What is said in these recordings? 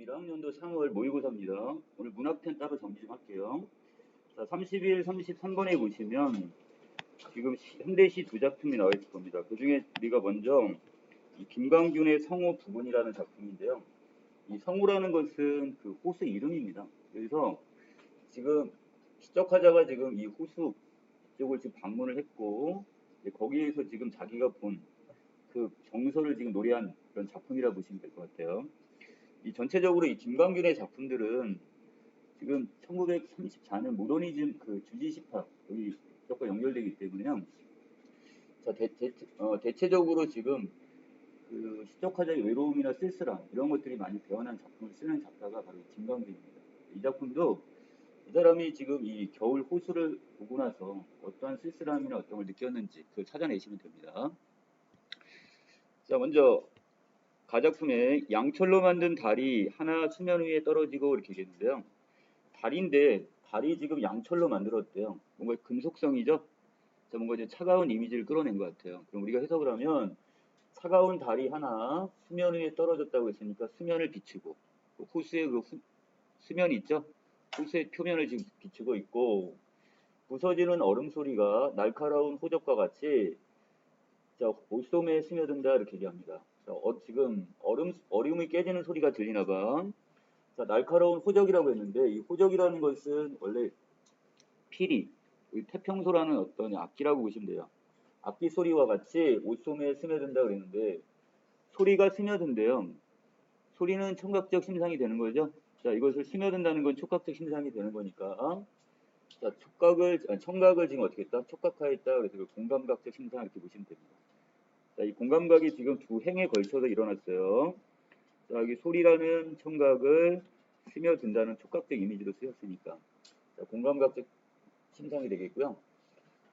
1학년도 3월 모의고사입니다. 오늘 문학편 따로 정리 좀 할게요. 자, 31, 33번에 보시면 지금 현대시 두 작품이 나와 있을 겁니다. 그 중에 우리가 먼저 이 김광균의 성호 부분이라는 작품인데요. 이 성호라는 것은 그 호수 이름입니다. 그래서 지금 시적하자가 지금 이 호수 쪽을 지금 방문을 했고 거기에서 지금 자기가 본 그 정서를 지금 노래한 그런 작품이라 보시면 될 것 같아요. 이 전체적으로 이 김광균의 작품들은 지금 1934년 모더니즘 그 주지시파 여기 쪽과 연결되기 때문에요. 자, 대체적으로 지금 그 시적화자의 외로움이나 쓸쓸함 이런 것들이 많이 배어난 작품을 쓰는 작가가 바로 김광균입니다. 이 작품도 이 사람이 지금 이 겨울 호수를 보고 나서 어떠한 쓸쓸함이나 어떤 걸 느꼈는지 그걸 찾아내시면 됩니다. 자, 먼저 가작품에 양철로 만든 달이 하나 수면 위에 떨어지고 이렇게 되는데요. 달인데 달이 지금 양철로 만들었대요. 뭔가 금속성이죠. 자, 뭔가 이제 차가운 이미지를 끌어낸 것 같아요. 그럼 우리가 해석을 하면 차가운 달이 하나 수면 위에 떨어졌다고 했으니까 수면을 비추고 호수의 그 수면이 있죠. 호수의 표면을 지금 비추고 있고 부서지는 얼음 소리가 날카로운 호적과 같이 자, 옷소매에 스며든다 이렇게 얘기합니다. 자, 지금 얼음이 깨지는 소리가 들리나 봐. 자, 날카로운 호적이라고 했는데 이 호적이라는 것은 원래 피리, 태평소라는 어떤 악기라고 보시면 돼요. 악기 소리와 같이 옷소매에 스며든다 그랬는데 소리가 스며든대요. 소리는 청각적 심상이 되는 거죠. 자, 이것을 스며든다는 건 촉각적 심상이 되는 거니까 자, 청각을 지금 어떻게 했다? 촉각화했다. 그래서 그 공감각적 심상 이렇게 보시면 됩니다. 자, 이 공감각이 지금 두 행에 걸쳐서 일어났어요. 자, 여기 소리라는 청각을 스며든다는 촉각적 이미지로 쓰였으니까 자, 공감각적 심상이 되겠고요.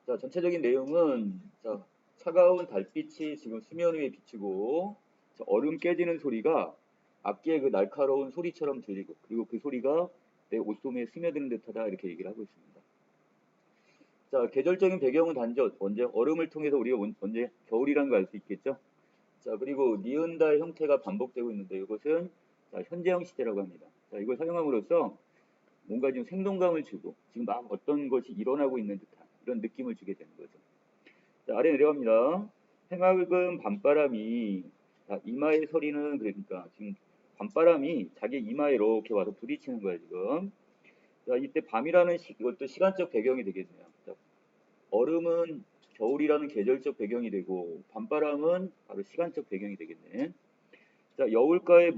자, 전체적인 내용은 자, 차가운 달빛이 지금 수면 위에 비치고 자, 얼음 깨지는 소리가 악기의 그 날카로운 소리처럼 들리고 그리고 그 소리가 내 옷소매에 스며드는 듯하다 이렇게 얘기를 하고 있습니다. 자, 계절적인 배경은 단지 언제 얼음을 통해서 우리가 언제 겨울이라는 걸 알 수 있겠죠. 자, 그리고 니은다의 형태가 반복되고 있는데 이것은 자, 현재형 시제라고 합니다. 자, 이걸 사용함으로써 뭔가 좀 생동감을 주고 지금 막 어떤 것이 일어나고 있는 듯한 이런 느낌을 주게 되는 거죠. 자, 아래 내려갑니다. 해맑은 밤바람이 자, 이마의 소리는 그러니까 지금 밤바람이 자기 이마에 이렇게 와서 부딪히는 거예요 지금. 자, 이때 밤이라는 이것도 시간적 배경이 되겠네요. 자, 얼음은 겨울이라는 계절적 배경이 되고 밤바람은 바로 시간적 배경이 되겠네. 자, 여울가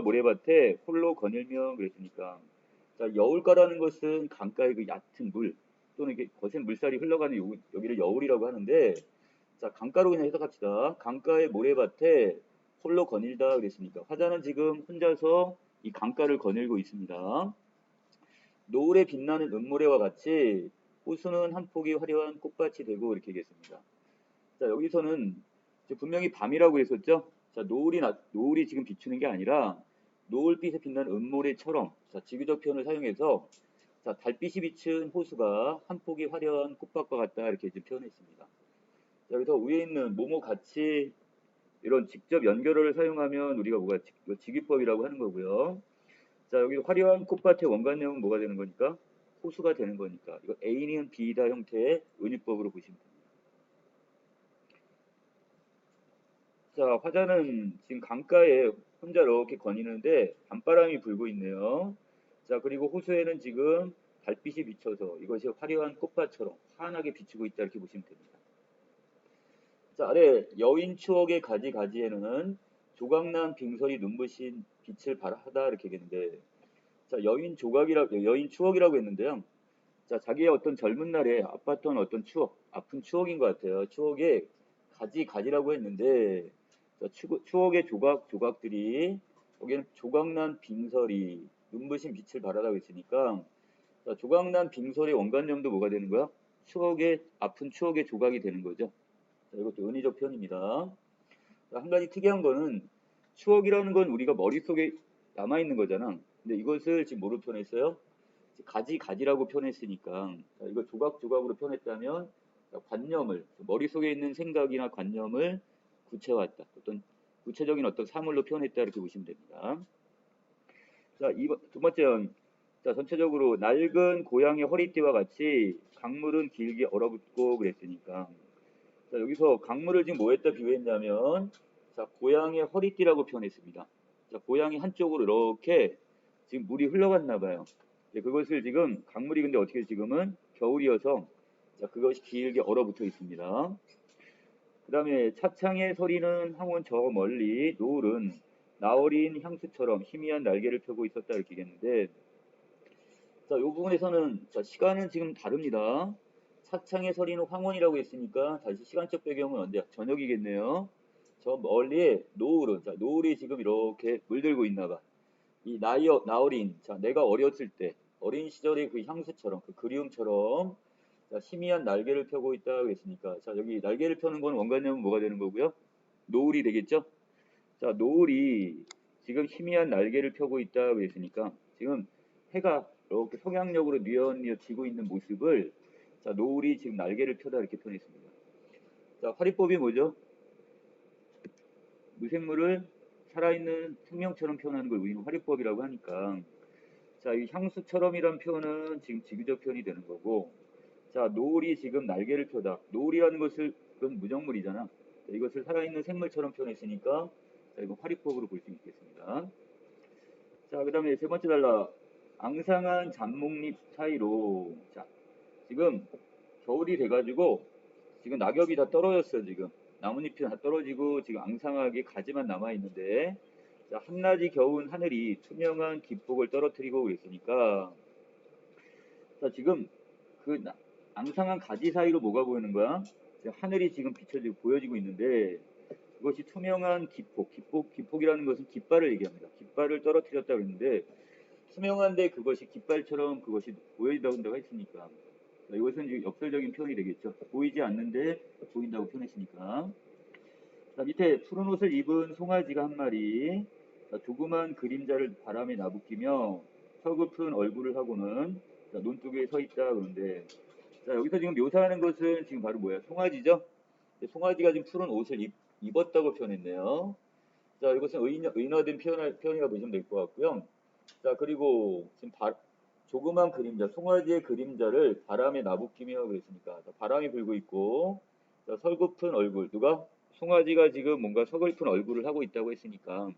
모래밭에 홀로 거닐며 그랬으니까 자, 여울가라는 것은 강가의 그 얕은 물 또는 이게 거센 물살이 흘러가는 여기를 여울이라고 하는데 자, 강가로 그냥 해석합시다. 강가의 모래밭에 홀로 거닐다 그랬으니까 화자는 지금 혼자서 이 강가를 거닐고 있습니다. 노을에 빛나는 은모래와 같이 호수는 한 폭이 화려한 꽃밭이 되고 이렇게 얘기했습니다. 자, 여기서는 분명히 밤이라고 했었죠. 자, 노을이 지금 비추는 게 아니라 노을빛에 빛나는 은모래처럼 자, 지그적 표현을 사용해서 자, 달빛이 비춘 호수가 한 폭이 화려한 꽃밭과 같다 이렇게 지금 표현했습니다. 자, 그래서 위에 있는 뭐뭐 같이 이런 직접 연결어를 사용하면 우리가 직위법이라고 하는 거고요. 자, 여기 화려한 꽃밭의 원관념은 뭐가 되는 거니까? 호수가 되는 거니까 이거 A는 B다 형태의 은유법으로 보시면 됩니다. 자, 화자는 지금 강가에 혼자 이렇게 거니는데 밤바람이 불고 있네요. 자, 그리고 호수에는 지금 달빛이 비쳐서 이것이 화려한 꽃밭처럼 환하게 비추고 있다 이렇게 보시면 됩니다. 자, 아래 여인 추억의 가지가지에는 조각난 빙설이 눈부신 빛을 발하다 이렇게 얘기했는데 자, 여인 추억이라고 했는데요. 자, 자기의 어떤 젊은 날에 아팠던 어떤 추억, 아픈 추억인 것 같아요. 추억의 가지라고 했는데 자, 추억의 조각들이 여기는 조각난 빙설이 눈부신 빛을 발하다고 했으니까 자, 조각난 빙설의 원관념도 뭐가 되는 거야? 아픈 추억의 조각이 되는 거죠. 자, 이것도 은의적 표현입니다. 자, 한 가지 특이한 거는 추억이라는 건 우리가 머릿속에 남아있는 거잖아. 근데 이것을 지금 뭐로 표현했어요? 가지라고 표현했으니까 자, 이거 조각으로 표현했다면 관념을 머릿속에 있는 생각이나 관념을 구체화했다. 어떤 구체적인 어떤 사물로 표현했다 이렇게 보시면 됩니다. 자, 두 번째, 자, 전체적으로 낡은 고양이 허리띠와 같이 강물은 길게 얼어붙고 그랬으니까. 자, 여기서 강물을 지금 뭐에다 비유했냐면, 자, 고양이의 허리띠라고 표현했습니다. 자, 고양이 한쪽으로 이렇게 지금 물이 흘러갔나 봐요. 그것을 지금 강물이 근데 어떻게 지금은 겨울이어서 자, 그것이 길게 얼어붙어 있습니다. 그 다음에 차창의 소리는 항원 저 멀리 노을은 나어린 향수처럼 희미한 날개를 펴고 있었다 이렇게 얘기했는데 자, 이 부분에서는 자, 시간은 지금 다릅니다. 차창의 소리는 황혼이라고 했으니까 다시 시간적 배경은 언제? 저녁이겠네요. 저 멀리에 노을은 자, 노을이 지금 이렇게 물들고 있나 봐. 이 나어린 자, 내가 어렸을 때 어린 시절의 그 향수처럼 그 그리움처럼 자, 희미한 날개를 펴고 있다고 했으니까 자, 여기 날개를 펴는 건 원관념은 뭐가 되는 거고요? 노을이 되겠죠? 자, 노을이 지금 희미한 날개를 펴고 있다고 했으니까 지금 해가 이렇게 성향력으로 뉘어뉘어 지고 있는 모습을 자, 노을이 지금 날개를 펴다 이렇게 표현했습니다. 자, 화리법이 뭐죠? 무생물을 살아있는 생명처럼 표현하는 걸 우리는 화리법이라고 하니까 자, 이 향수처럼이란 표현은 지금 지그적 표현이 되는 거고 자, 노을이 지금 날개를 펴다. 노을이라는 것을 그건 무정물이잖아. 자, 이것을 살아있는 생물처럼 표현했으니까 자, 이거 화리법으로 볼 수 있겠습니다. 자, 그 다음에 세 번째 달라. 앙상한 잡목잎 사이로 자, 지금 겨울이 돼가지고 지금 낙엽이 다 떨어졌어요. 지금 나뭇잎이 다 떨어지고 지금 앙상하게 가지만 남아있는데 자, 한낮이 겨운 하늘이 투명한 기폭을 떨어뜨리고 그랬으니까 자, 지금 그 앙상한 가지 사이로 뭐가 보이는 거야? 하늘이 지금 비춰지고 보여지고 있는데 그것이 투명한 기폭이라는 것은 깃발을 얘기합니다. 깃발을 떨어뜨렸다고 했는데 투명한데 그것이 깃발처럼 그것이 보여진다고 했으니까 이것은 지금 역설적인 표현이 되겠죠. 보이지 않는데 보인다고 표현했으니까. 자, 밑에 푸른 옷을 입은 송아지가 한 마리 자, 조그만 그림자를 바람에 나부끼며 서글픈 얼굴을 하고는 자, 논두개에 서 있다 그러는데 자, 여기서 지금 묘사하는 것은 지금 바로 뭐야? 송아지죠? 송아지가 지금 푸른 옷을 입었다고 표현했네요. 자, 이것은 의인화된 표현이라고 보시면 될 것 같고요. 자, 그리고 지금 조그만 그림자, 송아지의 그림자를 바람에 나부끼며 그랬으니까 자, 바람이 불고 있고 자, 서글픈 얼굴, 누가? 송아지가 지금 뭔가 서글픈 얼굴을 하고 있다고 했으니까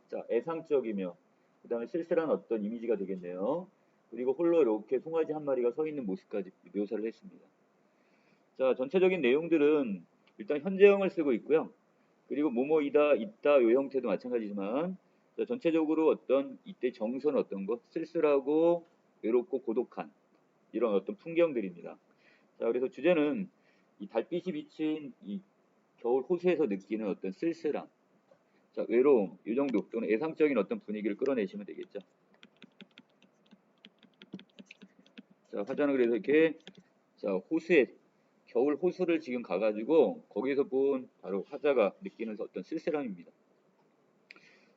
자, 애상적이며 그 다음에 쓸쓸한 어떤 이미지가 되겠네요. 그리고 홀로 이렇게 송아지 한 마리가 서 있는 모습까지 묘사를 했습니다. 자, 전체적인 내용들은 일단 현재형을 쓰고 있고요. 그리고 뭐뭐이다, 있다 요 형태도 마찬가지지만 자, 전체적으로 어떤 이때 정서는 어떤 거? 쓸쓸하고 외롭고 고독한 이런 어떤 풍경들입니다. 자, 그래서 주제는 이 달빛이 비친 이 겨울 호수에서 느끼는 어떤 쓸쓸함, 자, 외로움, 이 정도 또는 애상적인 어떤 분위기를 끌어내시면 되겠죠. 자, 화자는 그래서 이렇게 자, 호수에 겨울 호수를 지금 가가지고 거기서 본 바로 화자가 느끼는 어떤 쓸쓸함입니다.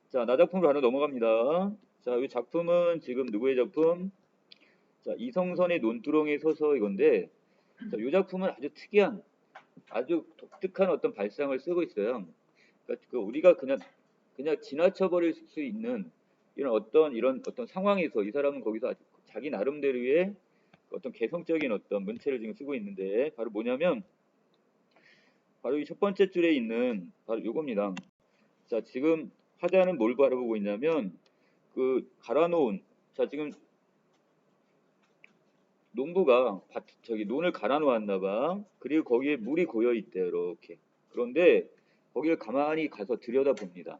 자, 나작품으로 바로 넘어갑니다. 자, 이 작품은 지금 누구의 작품? 자, 이성선의 논두렁에 서서 이건데, 자, 이 작품은 아주 특이한, 아주 독특한 어떤 발상을 쓰고 있어요. 그러니까 우리가 그냥 지나쳐버릴 수 있는 이런 어떤 상황에서 이 사람은 거기서 아주 자기 나름대로의 어떤 개성적인 어떤 문체를 지금 쓰고 있는데, 바로 뭐냐면, 바로 이 첫 번째 줄에 있는 바로 이겁니다. 자, 지금 화자는 뭘 바라보고 있냐면 그 갈아놓은 자, 지금 농부가 논을 갈아놓았나 봐. 그리고 거기에 물이 고여 있대요, 이렇게. 그런데 거기를 가만히 가서 들여다 봅니다.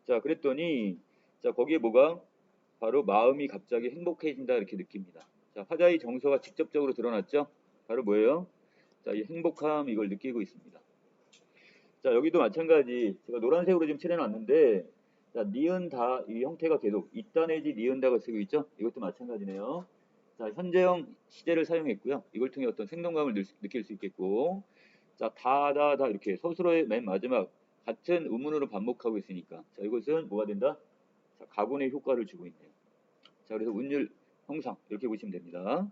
자, 그랬더니 자, 거기에 뭐가 바로 마음이 갑자기 행복해진다 이렇게 느낍니다. 자, 화자의 정서가 직접적으로 드러났죠? 바로 뭐예요? 자, 이 행복함 이걸 느끼고 있습니다. 자, 여기도 마찬가지. 제가 노란색으로 지금 칠해놨는데, 자, 니은다, 이 형태가 계속 있다 내지 니은다가 쓰고 있죠? 이것도 마찬가지네요. 자, 현재형 시제를 사용했고요. 이걸 통해 어떤 생동감을 느낄 수 있겠고, 자, 다 이렇게 서술어의 맨 마지막 같은 의문으로 반복하고 있으니까, 자, 이것은 뭐가 된다? 자, 가군의 효과를 주고 있네요. 자, 그래서 운율 형상 이렇게 보시면 됩니다.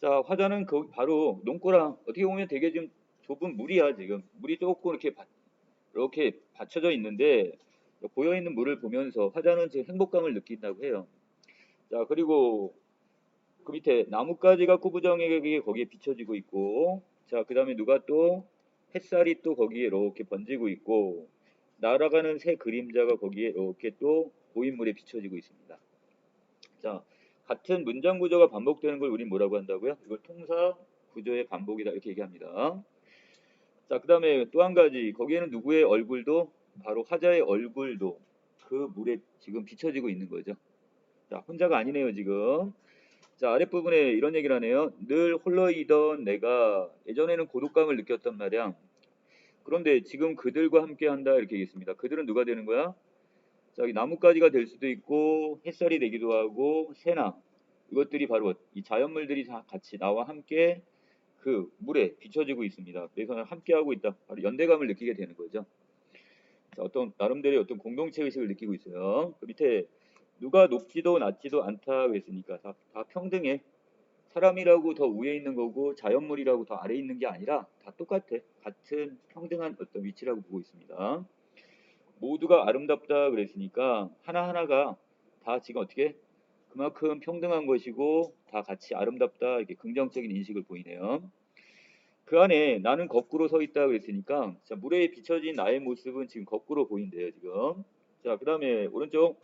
자, 화자는 바로 농고랑 어떻게 보면 되게 좀 좁은 물이야 지금 물이 조금 이렇게 받쳐져 있는데 고여있는 물을 보면서 화자는 지금 행복감을 느낀다고 해요. 자, 그리고 그 밑에 나뭇가지가 꾸부정에게 거기에 비춰지고 있고, 자, 그 다음에 누가 또 햇살이 또 거기에 이렇게 번지고 있고, 날아가는 새 그림자가 거기에 이렇게 또 고인물에 비춰지고 있습니다. 자, 같은 문장 구조가 반복되는 걸 우린 뭐라고 한다고요? 이걸 통사 구조의 반복이다 이렇게 얘기합니다. 자, 그 다음에 또 한 가지, 거기에는 누구의 얼굴도, 바로 화자의 얼굴도 그 물에 지금 비춰지고 있는 거죠. 자, 혼자가 아니네요 지금. 자, 아랫부분에 이런 얘기를 하네요. 늘 홀로이던 내가 예전에는 고독감을 느꼈단 말이야. 그런데 지금 그들과 함께 한다 이렇게 얘기했습니다. 그들은 누가 되는 거야? 자, 여기 나뭇가지가 될 수도 있고 햇살이 되기도 하고 새나, 이것들이 바로 이 자연물들이 다 같이 나와 함께 그 물에 비춰지고 있습니다. 그래서 함께 하고 있다. 바로 연대감을 느끼게 되는 거죠. 자, 어떤 나름대로의 어떤 공동체 의식을 느끼고 있어요. 그 밑에 누가 높지도 낮지도 않다 그랬으니까 다 평등해. 사람이라고 더 위에 있는 거고 자연물이라고 더 아래에 있는 게 아니라 다 똑같아. 같은 평등한 어떤 위치라고 보고 있습니다. 모두가 아름답다 그랬으니까 하나하나가 다 지금 어떻게 그만큼 평등한 것이고 다 같이 아름답다 이렇게 긍정적인 인식을 보이네요. 그 안에 나는 거꾸로 서 있다 그랬으니까 자, 물에 비춰진 나의 모습은 지금 거꾸로 보인대요 지금. 자, 그 다음에 오른쪽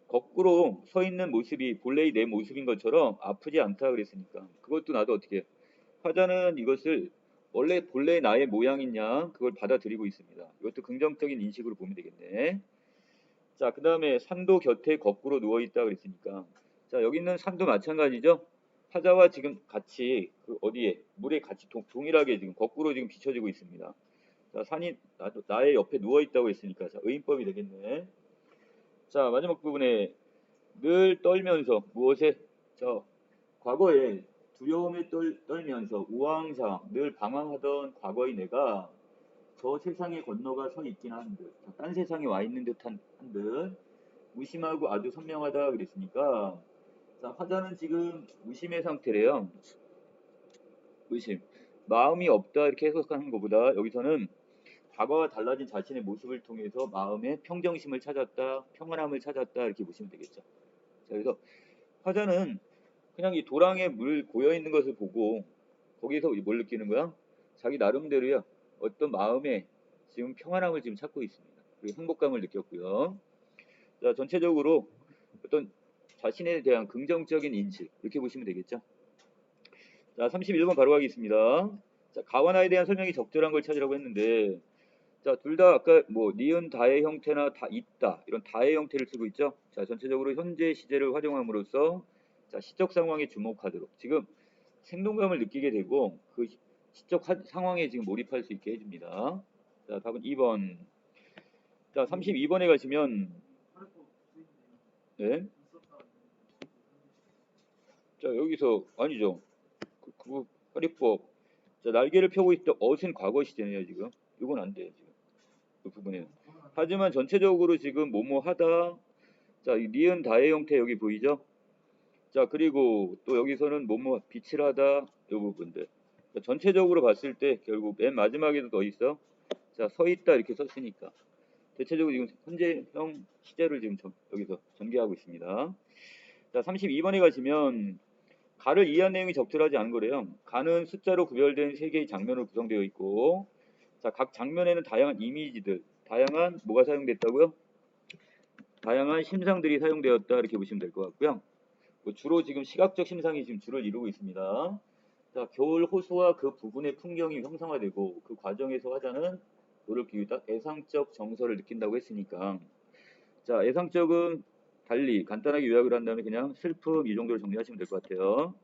거꾸로 서 있는 모습이 본래의 내 모습인 것처럼 아프지 않다 그랬으니까 그것도 나도 어떻게 화자는 이것을 원래 본래 나의 모양이냐 그걸 받아들이고 있습니다. 이것도 긍정적인 인식으로 보면 되겠네. 자, 그 다음에 산도 곁에 거꾸로 누워있다 그랬으니까 자, 여기 있는 산도 마찬가지죠. 화자와 지금 같이 그 어디에 물에 같이 동일하게 지금 거꾸로 지금 비춰지고 있습니다. 자, 산이 나의 옆에 누워있다고 했으니까 자, 의인법이 되겠네. 자, 마지막 부분에 늘 떨면서 무엇에 저 과거에 두려움에 떨면서 우왕좌왕 늘 방황하던 과거의 내가 저 세상에 건너가 서 있긴 한듯 딴 세상에 와 있는 듯한 듯 무심하고 아주 선명하다 그랬으니까 자, 화자는 지금 무심의 상태래요. 무심. 마음이 없다 이렇게 해석하는 것보다 여기서는 과거와 달라진 자신의 모습을 통해서 마음의 평정심을 찾았다, 평안함을 찾았다 이렇게 보시면 되겠죠. 자, 그래서 화자는 그냥 이 도랑에 물 고여 있는 것을 보고 거기서 뭘 느끼는 거야? 자기 나름대로야 어떤 마음에 지금 평안함을 지금 찾고 있습니다. 그리고 행복감을 느꼈고요. 자, 전체적으로 어떤 자신에 대한 긍정적인 인식 이렇게 보시면 되겠죠. 자, 31번 바로 가겠습니다. 자, 가와나에 대한 설명이 적절한 걸 찾으라고 했는데 자, 둘 다 아까 뭐 니은 다의 형태나 다 있다 이런 다의 형태를 쓰고 있죠. 자, 전체적으로 현재 시제를 활용함으로써 자, 시적 상황에 주목하도록 지금 생동감을 느끼게 되고 그 시적 상황에 지금 몰입할 수 있게 해줍니다. 자, 답은 2번. 자, 32번에 가시면 네. 자, 여기서 아니죠. 그 화리법. 자, 날개를 펴고 있다. 어순 과거 시제네요 지금. 이건 안 돼요 지금. 그 부분에는. 하지만 전체적으로 지금 뭐뭐 하다. 자, 이 니은 다의 형태 여기 보이죠? 자, 그리고 또 여기서는 뭐뭐 빛을 하다 이 부분들. 자, 전체적으로 봤을 때 결국 맨 마지막에도 더 있어. 자, 서 있다 이렇게 썼으니까. 대체적으로 지금 현재형 시제를 지금 여기서 전개하고 있습니다. 자, 32번에 가시면 가를 이해한 내용이 적절하지 않은 거래요. 가는 숫자로 구별된 세 개의 장면으로 구성되어 있고 자, 각 장면에는 다양한 이미지들, 다양한 뭐가 사용됐다고요? 다양한 심상들이 사용되었다 이렇게 보시면 될 것 같고요. 주로 지금 시각적 심상이 지금 주를 이루고 있습니다. 자, 겨울 호수와 그 부분의 풍경이 형상화되고 그 과정에서 화자는 노를 기울이다 애상적 정서를 느낀다고 했으니까 자, 애상적은 달리 간단하게 요약을 한다면 그냥 슬픔 이 정도로 정리하시면 될 것 같아요.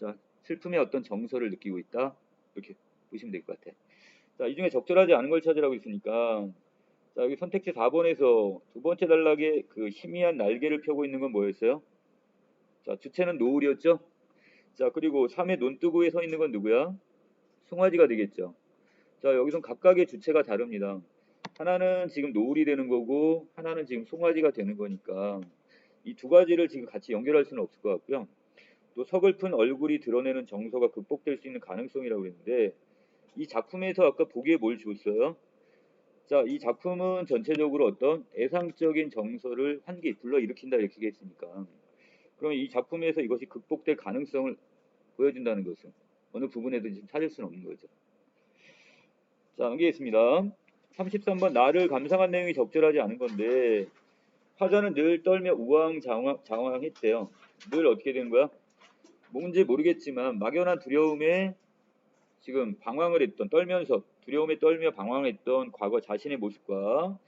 자, 슬픔의 어떤 정서를 느끼고 있다 이렇게 보시면 될 것 같아. 자, 이 중에 적절하지 않은 걸 찾으라고 있으니까 자, 여기 선택지 4번에서 두 번째 단락에 그 희미한 날개를 펴고 있는 건 뭐였어요? 자, 주체는 노을이었죠? 자, 그리고 3의 논두구에 서 있는 건 누구야? 송아지가 되겠죠. 자, 여기선 각각의 주체가 다릅니다. 하나는 지금 노을이 되는 거고 하나는 지금 송아지가 되는 거니까 이 두 가지를 지금 같이 연결할 수는 없을 것 같고요. 또 서글픈 얼굴이 드러내는 정서가 극복될 수 있는 가능성이라고 했는데 이 작품에서 아까 보기에 뭘 줬어요? 자, 이 작품은 전체적으로 어떤 애상적인 정서를 환기, 불러일으킨다 이렇게 했으니까. 그럼 이 작품에서 이것이 극복될 가능성을 보여준다는 것은 어느 부분에든지 찾을 수는 없는 거죠. 자, 넘기겠습니다. 33번 나를 감상한 내용이 적절하지 않은 건데 화자는 늘 떨며 우왕좌왕했대요. 늘 어떻게 되는 거야? 뭔지 모르겠지만 막연한 두려움에 지금 방황을 했던 떨면서 두려움에 떨며 방황했던 과거 자신의 모습과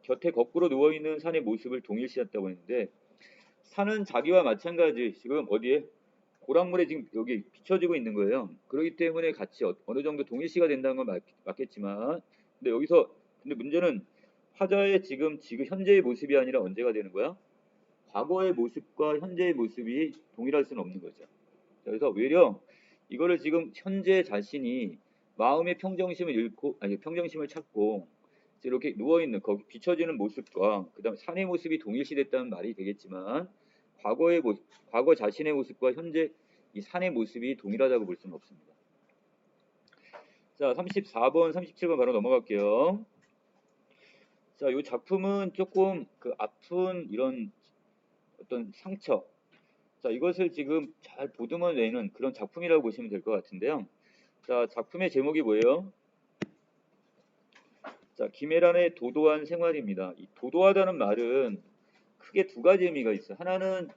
곁에 거꾸로 누워있는 산의 모습을 동일시했다고 했는데 산은 자기와 마찬가지 지금 어디에 고랑물에 지금 여기 비춰지고 있는 거예요. 그렇기 때문에 같이 어느 정도 동일시가 된다는 건 맞겠지만 근데 여기서 근데 문제는 화자의 지금 현재의 모습이 아니라 언제가 되는 거야? 과거의 모습과 현재의 모습이 동일할 수는 없는 거죠. 그래서 오히려 이거를 지금 현재 자신이 마음의 평정심을 잃고 아니 평정심을 찾고 이렇게 누워 있는 거기 비춰지는 모습과 그다음 산의 모습이 동일시됐다는 말이 되겠지만 과거 자신의 모습과 현재 이 산의 모습이 동일하다고 볼 수는 없습니다. 자, 34번, 37번 바로 넘어갈게요. 자, 이 작품은 조금 그 아픈 이런 어떤 상처, 자, 이것을 지금 잘 보듬어내는 그런 작품이라고 보시면 될 것 같은데요. 자, 작품의 제목이 뭐예요? 자, 김애란의 도도한 생활입니다. 이 도도하다는 말은 크게 두 가지 의미가 있어요. 하나는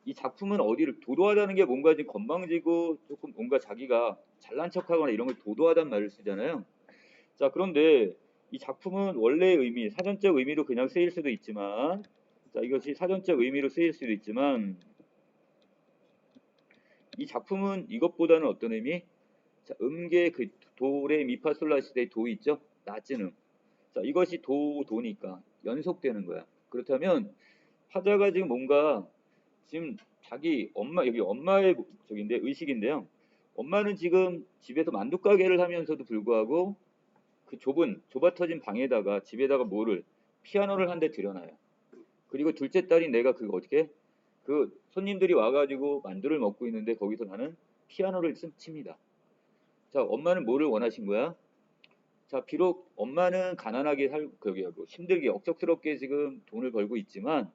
이 작품은 어디를 도도하다는 게 뭔가 좀 건방지고 조금 뭔가 자기가 잘난 척하거나 이런 걸 도도하다는 말을 쓰잖아요. 자, 그런데 이 작품은 원래의 의미, 사전적 의미로 그냥 쓰일 수도 있지만 자, 이것이 사전적 의미로 쓰일 수도 있지만 이 작품은 이것보다는 어떤 의미? 자, 음계 그 도레 미파솔라시대의 도 있죠? 낮은 음. 자, 이것이 도니까 연속되는 거야. 그렇다면 화자가 지금 뭔가 지금 자기 엄마 여기 엄마의 저기인데 의식인데요. 엄마는 지금 집에서 만두 가게를 하면서도 불구하고 그 좁아 터진 방에다가 집에다가 뭐를 피아노를 한 대 들여놔요. 그리고 둘째 딸인 내가 그거 어떻게 그 손님들이 와가지고 만두를 먹고 있는데 거기서 나는 피아노를 칩니다. 자, 엄마는 뭐를 원하신 거야? 자, 비록 엄마는 가난하게 거기하고 힘들게 억척스럽게 지금 돈을 벌고 있지만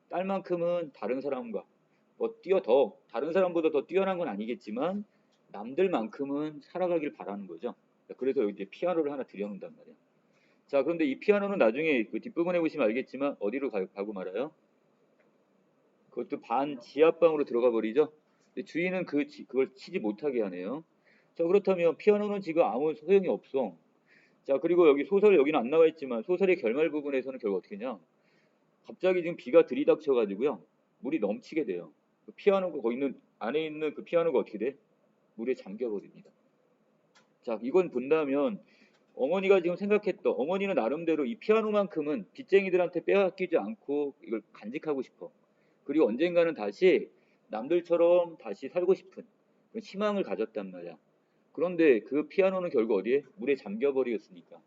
딸만큼은 다른 사람과 뭐 다른 사람보다 더 뛰어난 건 아니겠지만 남들만큼은 살아가길 바라는 거죠. 그래서 여기 이제 피아노를 하나 들여놓는단 말이야. 자, 그런데 이 피아노는 나중에 그 뒷부분에 보시면 알겠지만 어디로 가고 말아요? 그것도 반 지하방으로 들어가 버리죠. 근데 주인은 그걸 치지 못하게 하네요. 자, 그렇다면 피아노는 지금 아무 소용이 없어. 자, 그리고 여기 여기는 안 나와 있지만 소설의 결말 부분에서는 결국 어떻게 냐 갑자기 지금 비가 들이닥쳐 가지고요. 물이 넘치게 돼요. 그 피아노가 거기 있는 안에 있는 그 피아노가 어떻게 돼? 물에 잠겨 버립니다. 자, 이건 본다면 어머니가 지금 생각했던 어머니는 나름대로 이 피아노만큼은 빚쟁이들한테 빼앗기지 않고 이걸 간직하고 싶어. 그리고 언젠가는 다시 남들처럼 다시 살고 싶은 희망을 가졌단 말이야. 그런데 그 피아노는 결국 어디에? 물에 잠겨버리겠으니까.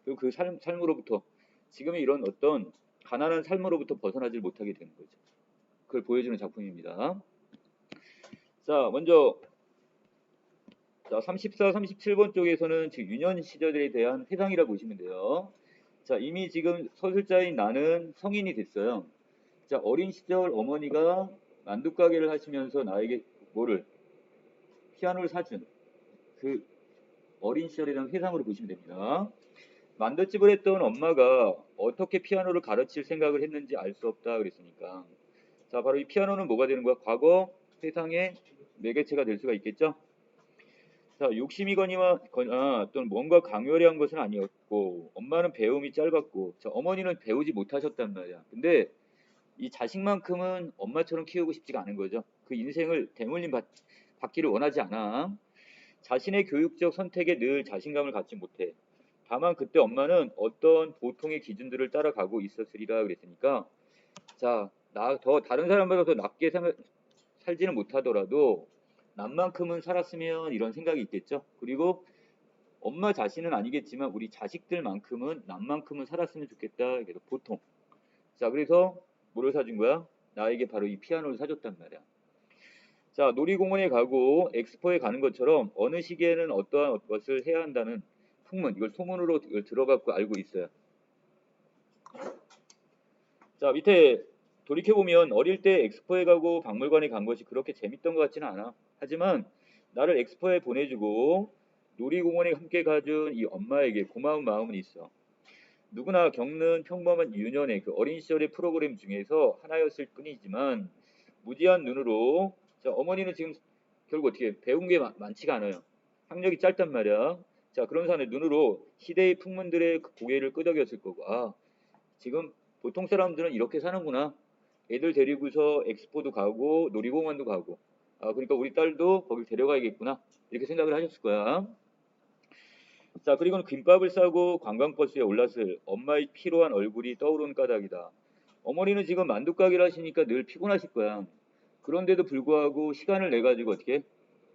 그리고 그 삶으로부터 지금의 이런 어떤 가난한 삶으로부터 벗어나질 못하게 되는 거죠. 그걸 보여주는 작품입니다. 자, 먼저 자, 34, 37번 쪽에서는 지금 유년 시절에 대한 회상이라고 보시면 돼요. 자, 이미 지금 서술자인 나는 성인이 됐어요. 자, 어린 시절 어머니가 만두가게를 하시면서 나에게 피아노를 사준 그 어린 시절에 대한 회상으로 보시면 됩니다. 만두집을 했던 엄마가 어떻게 피아노를 가르칠 생각을 했는지 알 수 없다 그랬으니까. 자, 바로 이 피아노는 뭐가 되는 거야? 과거, 세상의 매개체가 될 수가 있겠죠? 자, 욕심이거니와 또는 뭔가 강요한 것은 아니었고, 엄마는 배움이 짧았고, 자, 어머니는 배우지 못하셨단 말이야. 근데 이 자식만큼은 엄마처럼 키우고 싶지가 않은 거죠. 그 인생을 대물림 받기를 원하지 않아. 자신의 교육적 선택에 늘 자신감을 갖지 못해. 다만 그때 엄마는 어떤 보통의 기준들을 따라가고 있었으리라 그랬으니까 자, 다른 사람보다 더 낫게 살지는 못하더라도 남만큼은 살았으면 이런 생각이 있겠죠. 그리고 엄마 자신은 아니겠지만 우리 자식들만큼은 남만큼은 살았으면 좋겠다. 그래서 보통. 자, 그래서 뭐를 사준 거야? 나에게 바로 이 피아노를 사줬단 말이야. 자, 놀이공원에 가고 엑스포에 가는 것처럼 어느 시기에는 어떠한 것을 해야 한다는 풍문, 이걸 소문으로 들어갖고 알고 있어요. 자, 밑에 돌이켜보면 어릴 때 엑스포에 가고 박물관에 간 것이 그렇게 재밌던 것 같지는 않아. 하지만 나를 엑스포에 보내주고 놀이공원에 함께 가준 이 엄마에게 고마운 마음은 있어. 누구나 겪는 평범한 유년의 그 어린 시절의 프로그램 중에서 하나였을 뿐이지만 무지한 눈으로 자, 어머니는 지금 결국 어떻게 배운 게 많지가 않아요. 학력이 짧단 말이야. 자, 그런 사람의 눈으로 시대의 풍문들의 그 고개를 끄덕였을 거고, 아, 지금 보통 사람들은 이렇게 사는구나. 애들 데리고서 엑스포도 가고 놀이공원도 가고. 아, 그러니까 우리 딸도 거길 데려가야겠구나. 이렇게 생각을 하셨을 거야. 자, 그리고는 김밥을 싸고 관광버스에 올랐을 엄마의 피로한 얼굴이 떠오르는 까닭이다. 어머니는 지금 만두가게를 하시니까 늘 피곤하실 거야. 그런데도 불구하고 시간을 내 가지고 어떻게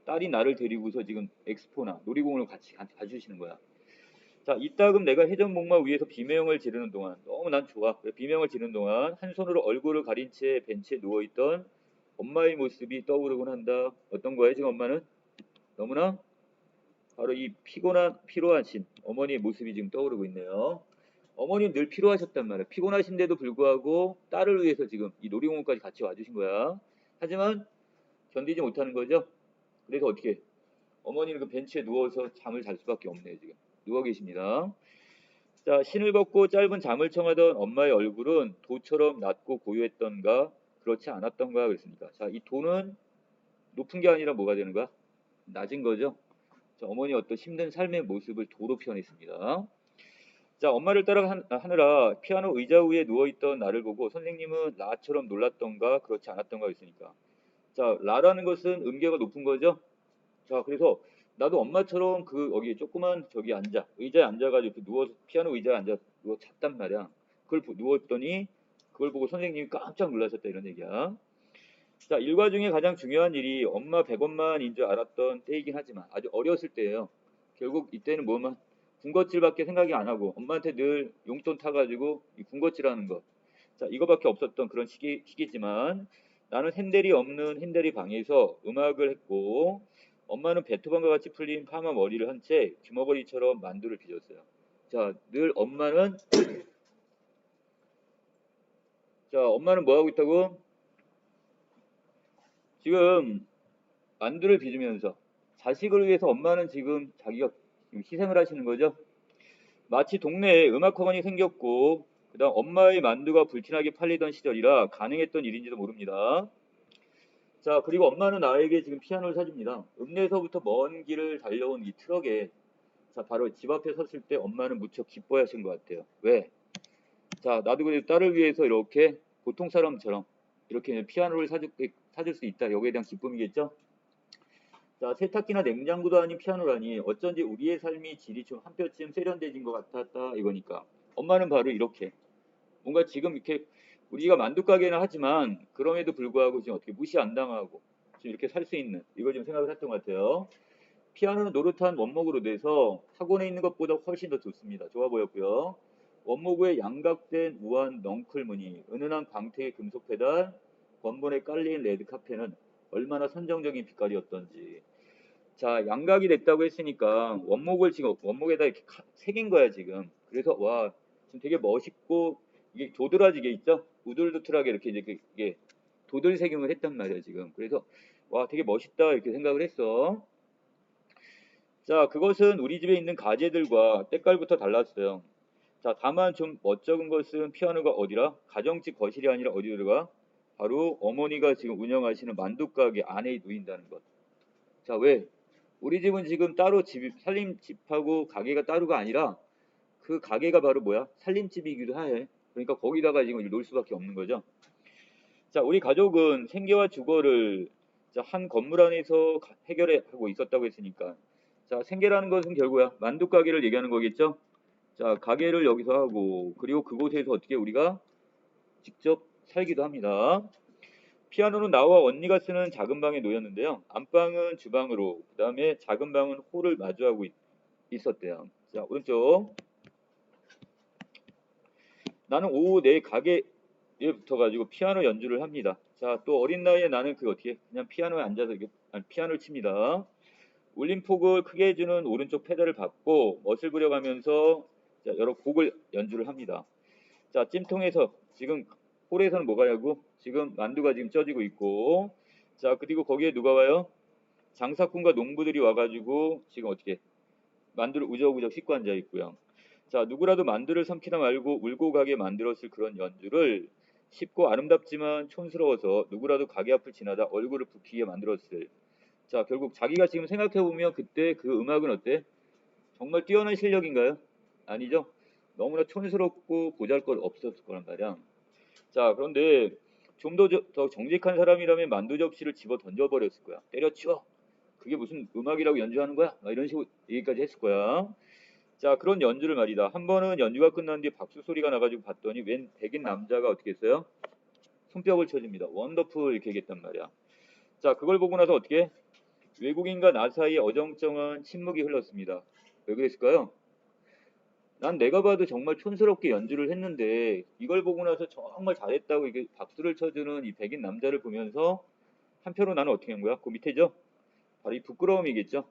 딸이 나를 데리고서 지금 엑스포나 놀이공원을 같이 가주시는 거야. 자, 이따금 내가 회전목마 위에서 비명을 지르는 동안 너무 난 좋아. 비명을 지르는 동안 한 손으로 얼굴을 가린 채 벤치에 누워있던 엄마의 모습이 떠오르곤 한다. 어떤 거예요 지금 엄마는? 너무나 바로 이 피로하신 어머니의 모습이 지금 떠오르고 있네요. 어머니는 늘 피로하셨단 말이야. 피곤하신데도 불구하고 딸을 위해서 지금 이 놀이공원까지 같이 와주신 거야. 하지만 견디지 못하는 거죠. 그래서 어떻게 어머니는 그 벤치에 누워서 잠을 잘 수밖에 없네요 지금. 누워 계십니다. 자, 신을 벗고 짧은 잠을 청하던 엄마의 얼굴은 도처럼 낮고 고요했던가 그렇지 않았던가 그랬으니까. 자, 이 도는 높은 게 아니라 뭐가 되는 거야? 낮은 거죠. 자, 어머니 어떤 힘든 삶의 모습을 도로 표현했습니다. 자, 엄마를 따라 하느라 피아노 의자 위에 누워있던 나를 보고 선생님은 라처럼 놀랐던가 그렇지 않았던가 했으니까. 자, 라라는 것은 음계가 높은 거죠. 자, 그래서 나도 엄마처럼 그 여기 조그만 저기 앉아 의자에 앉아가지고 누워서 피아노 의자에 앉아 누워 잤단 말이야. 그걸 누웠더니 그걸 보고 선생님이 깜짝 놀라셨다 이런 얘기야. 자, 일과 중에 가장 중요한 일이 엄마 100원만인 줄 알았던 때이긴 하지만 아주 어렸을 때예요. 결국 이때는 뭐만 군것질밖에 생각이 안 하고 엄마한테 늘 용돈 타가지고 이 군것질하는 거. 자, 이거밖에 없었던 그런 시기지만 나는 핸델이 없는 핸델이 방에서 음악을 했고 엄마는 베토벤과 같이 풀린 파마 머리를 한 채 귀머거리처럼 만두를 빚었어요. 자, 늘 엄마는 뭐 하고 있다고? 지금 만두를 빚으면서 자식을 위해서 엄마는 지금 자기가 지금 희생을 하시는 거죠. 마치 동네에 음악학원이 생겼고 그다음 엄마의 만두가 불티나게 팔리던 시절이라 가능했던 일인지도 모릅니다. 자, 그리고 엄마는 나에게 지금 피아노를 사줍니다. 읍내에서부터 먼 길을 달려온 이 트럭에 자, 바로 집 앞에 섰을 때 엄마는 무척 기뻐하신 것 같아요. 왜? 자, 나도 그래도 딸을 위해서 이렇게 보통 사람처럼 이렇게 피아노를 사줄 수 있다. 여기에 대한 기쁨이겠죠? 자, 세탁기나 냉장고도 아닌 피아노라니 어쩐지 우리의 삶이 질이 좀 한 뼘쯤 세련돼진 것 같았다 이거니까. 엄마는 바로 이렇게 뭔가 지금 이렇게 우리가 만두가게는 하지만 그럼에도 불구하고 지금 어떻게 무시 안 당하고 지금 이렇게 살 수 있는 이걸 좀 생각을 했던 것 같아요. 피아노는 노릇한 원목으로 돼서 학원에 있는 것보다 훨씬 더 좋습니다. 좋아 보였고요. 원목 에 양각된 우아한 넝클 무늬, 은은한 광택의 금속 페달, 권본에 깔린 레드 카페는 얼마나 선정적인 빛깔이었던지. 자, 양각이 됐다고 했으니까 원목을 지금 원목에다 이렇게 새긴 거야 지금. 그래서 와 지금 되게 멋있고 이게 도드라지게 있죠? 우둘두툴하게 이렇게 이게 도들 새김을 했단 말이야 지금. 그래서 와 되게 멋있다 이렇게 생각을 했어. 자, 그것은 우리 집에 있는 가재들과 때깔부터 달랐어요. 자, 다만 좀 멋쩍은 것은 피아노가 어디라? 가정집 거실이 아니라 어디 들어가? 바로 어머니가 지금 운영하시는 만두가게 안에 누인다는 것. 자, 왜? 우리 집은 지금 따로 살림집하고 가게가 따로가 아니라 그 가게가 바로 뭐야? 살림집이기도 해. 그러니까 거기다가 지금 놀 수밖에 없는 거죠. 자, 우리 가족은 생계와 주거를 자, 한 건물 안에서 해결하고 있었다고 했으니까 자, 생계라는 것은 결국야 만두 가게를 얘기하는 거겠죠. 자, 가게를 여기서 하고 그리고 그곳에서 어떻게 우리가 직접 살기도 합니다. 피아노는 나와 언니가 쓰는 작은 방에 놓였는데요. 안방은 주방으로 그 다음에 작은 방은 홀을 마주하고 있었대요. 자, 오른쪽 나는 오후 내 가게에 붙어가지고 피아노 연주를 합니다. 자, 또 어린 나이에 나는 그 어떻게 그냥 피아노에 앉아서 피아노를 칩니다. 울림폭을 크게 해주는 오른쪽 페달을 밟고 멋을 부려가면서 자, 여러 곡을 연주를 합니다. 자, 찜통에서 지금 홀에서는 뭐가냐고? 지금 만두가 지금 쪄지고 있고, 자, 그리고 거기에 누가 와요? 장사꾼과 농부들이 와가지고 지금 어떻게 만두를 우적우적 씻고 앉아 있고요. 자, 누구라도 만두를 삼키다 말고 울고 가게 만들었을 그런 연주를 쉽고 아름답지만 촌스러워서 누구라도 가게 앞을 지나다 얼굴을 붉히게 만들었을. 자, 결국 자기가 지금 생각해보면 그때 그 음악은 어때? 정말 뛰어난 실력인가요? 아니죠. 너무나 촌스럽고 보잘것 없었을 거란 말이야. 자, 그런데 좀 더 정직한 사람이라면 만두 접시를 집어 던져버렸을 거야. 때려치워. 그게 무슨 음악이라고 연주하는 거야? 막 이런 식으로 얘기까지 했을 거야. 자, 그런 연주를 말이다. 한 번은 연주가 끝난 뒤에 박수 소리가 나가지고 봤더니 웬 백인 남자가 어떻게 했어요? 손뼉을 쳐줍니다. 원더풀 이렇게 얘기했단 말이야. 자, 그걸 보고 나서 어떻게? 외국인과 나 사이에 어정쩡한 침묵이 흘렀습니다. 왜 그랬을까요? 난 내가 봐도 정말 촌스럽게 연주를 했는데 이걸 보고 나서 정말 잘했다고 이게 박수를 쳐주는 이 백인 남자를 보면서 한편으로 나는 어떻게 한 거야? 그 밑에죠? 바로 이 부끄러움이겠죠?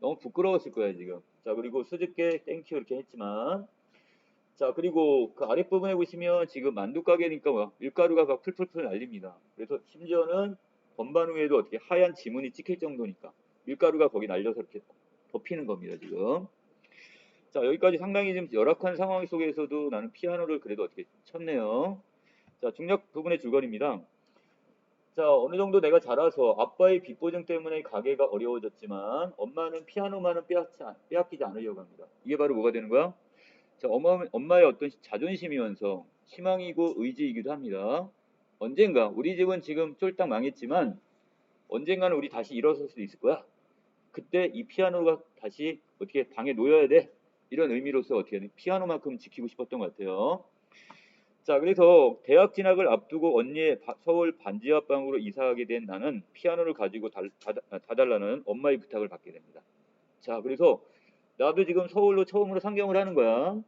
너무 부끄러웠을 거야 지금. 자, 그리고 수줍게 땡큐 이렇게 했지만, 자, 그리고 그 아랫부분에 보시면 지금 만두 가게니까 뭐 밀가루가 막 풀풀풀 날립니다. 그래서 심지어는 건반 위에도 어떻게 하얀 지문이 찍힐 정도니까 밀가루가 거기 날려서 이렇게 덮이는 겁니다 지금. 자, 여기까지 상당히 좀 열악한 상황 속에서도 나는 피아노를 그래도 어떻게 쳤네요. 자, 중력 부분의 줄거리입니다. 자, 어느 정도 내가 자라서 아빠의 빚보증 때문에 가게가 어려워졌지만 엄마는 피아노만은 빼앗기지 않으려고 합니다. 이게 바로 뭐가 되는 거야? 자, 엄마의 어떤 자존심이면서 희망이고 의지이기도 합니다. 언젠가 우리 집은 지금 쫄딱 망했지만 언젠가는 우리 다시 일어설 수도 있을 거야. 그때 이 피아노가 다시 어떻게 방에 놓여야 돼. 이런 의미로서 어떻게 피아노만큼 지키고 싶었던 것 같아요. 자, 그래서 대학 진학을 앞두고 언니의 서울 반지하방으로 이사하게 된 나는 피아노를 가지고 다달라는 엄마의 부탁을 받게 됩니다. 자, 그래서 나도 지금 서울로 처음으로 상경을 하는 거야.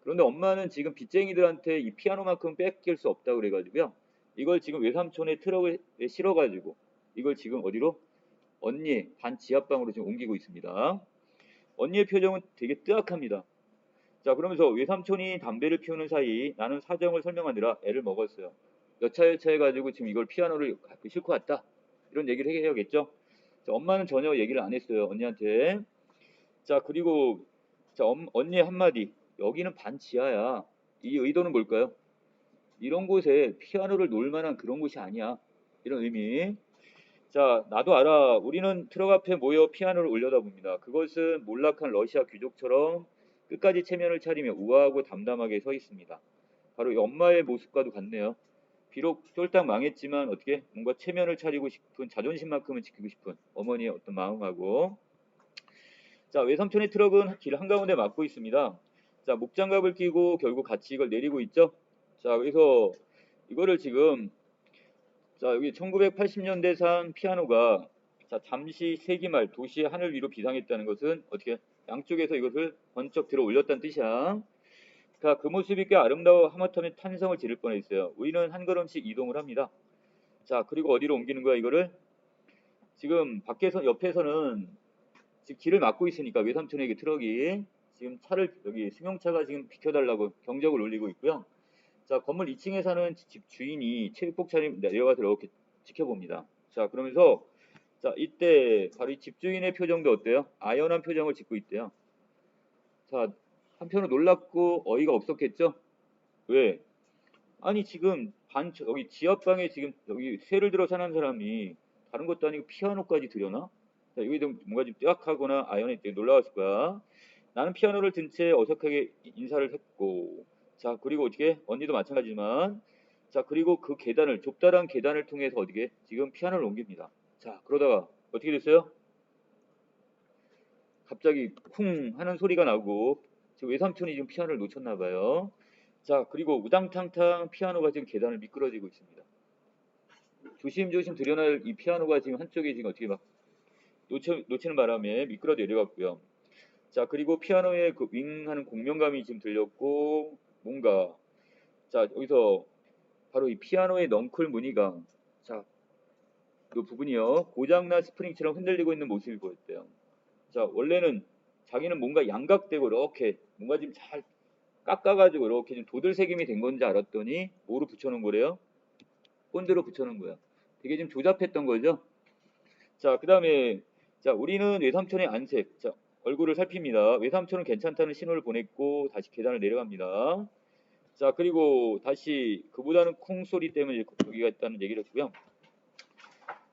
그런데 엄마는 지금 빚쟁이들한테 이 피아노만큼 뺏길 수 없다고 그래가지고요. 이걸 지금 외삼촌의 트럭에 실어가지고 이걸 지금 어디로? 언니 반 지하방으로 지금 옮기고 있습니다. 언니의 표정은 되게 뜨악합니다. 자, 그러면서 외삼촌이 담배를 피우는 사이 나는 사정을 설명하느라 애를 먹었어요. 여차여차 해가지고 지금 이걸 피아노를 싣고 왔다. 이런 얘기를 해야겠죠. 자, 엄마는 전혀 얘기를 안 했어요. 언니한테. 자, 그리고 자, 언니의 한마디. 여기는 반지하야. 이 의도는 뭘까요? 이런 곳에 피아노를 놓을 만한 그런 곳이 아니야. 이런 의미. 자, 나도 알아. 우리는 트럭 앞에 모여 피아노를 올려다봅니다. 그것은 몰락한 러시아 귀족처럼 끝까지 체면을 차리며 우아하고 담담하게 서 있습니다. 바로 이 엄마의 모습과도 같네요. 비록 쫄딱 망했지만 어떻게 뭔가 체면을 차리고 싶은 자존심만큼은 지키고 싶은 어머니의 어떤 마음하고, 자, 외삼촌의 트럭은 길 한가운데 막고 있습니다. 자, 목장갑을 끼고 결국 같이 이걸 내리고 있죠. 자, 그래서 이거를 지금, 자, 여기 1980년대산 피아노가, 자, 잠시 세기말 도시의 하늘 위로 비상했다는 것은 어떻게 양쪽에서 이것을 번쩍 들어 올렸다는 뜻이야. 자, 그 모습이 꽤 아름다워 하마터면 탄성을 지를 뻔했어요. 우리는 한 걸음씩 이동을 합니다. 자, 그리고 어디로 옮기는 거야 이거를? 지금 밖에서 옆에서는 지금 길을 막고 있으니까 외삼촌에게 트럭이 지금 차를 여기 승용차가 지금 비켜달라고 경적을 울리고 있고요. 자, 건물 2층에 사는 집 주인이 체육복 차림 내려가서 이렇게 지켜봅니다. 자, 그러면서 자, 이때 바로 이 집주인의 표정도 어때요? 아연한 표정을 짓고 있대요. 자, 한편으로 놀랍고 어이가 없었겠죠? 왜? 아니 지금 여기 지하방에 지금 여기 세를 들어 사는 사람이 다른 것도 아니고 피아노까지 들여나? 자, 여기 좀 뭔가 좀 뜨악하거나 아연에 되게 놀라웠을 거야. 나는 피아노를 든 채 어색하게 인사를 했고, 자, 그리고 어떻게 언니도 마찬가지지만, 자, 그리고 그 계단을 좁다란 계단을 통해서 어떻게 지금 피아노를 옮깁니다. 자, 그러다가 어떻게 됐어요? 갑자기 쿵 하는 소리가 나고 지금 외삼촌이 지금 피아노를 놓쳤나 봐요. 자, 그리고 우당탕탕 피아노가 지금 계단을 미끄러지고 있습니다. 조심조심 들여날 이 피아노가 지금 한쪽에 지금 어떻게 막 놓치는 바람에 미끄러 내려갔고요. 자, 그리고 피아노의 그 윙하는 공명감이 지금 들렸고, 뭔가, 자, 여기서 바로 이 피아노의 넝쿨 무늬가, 자, 그 부분이요, 고장난 스프링처럼 흔들리고 있는 모습이 보였대요. 자, 원래는 자기는 뭔가 양각되고 이렇게 뭔가 지금 잘 깎아가지고 이렇게 좀 도들새김이 된 건지 알았더니 뭐로 붙여놓은 거래요? 본드로 붙여놓은 거야. 되게 좀 조잡했던 거죠. 자, 그 다음에 자 우리는 외삼촌의 안색, 자 얼굴을 살핍니다. 외삼촌은 괜찮다는 신호를 보냈고 다시 계단을 내려갑니다. 자 그리고 다시 그보다는 쿵 소리 때문에 여기가 있다는 얘기를 했고요.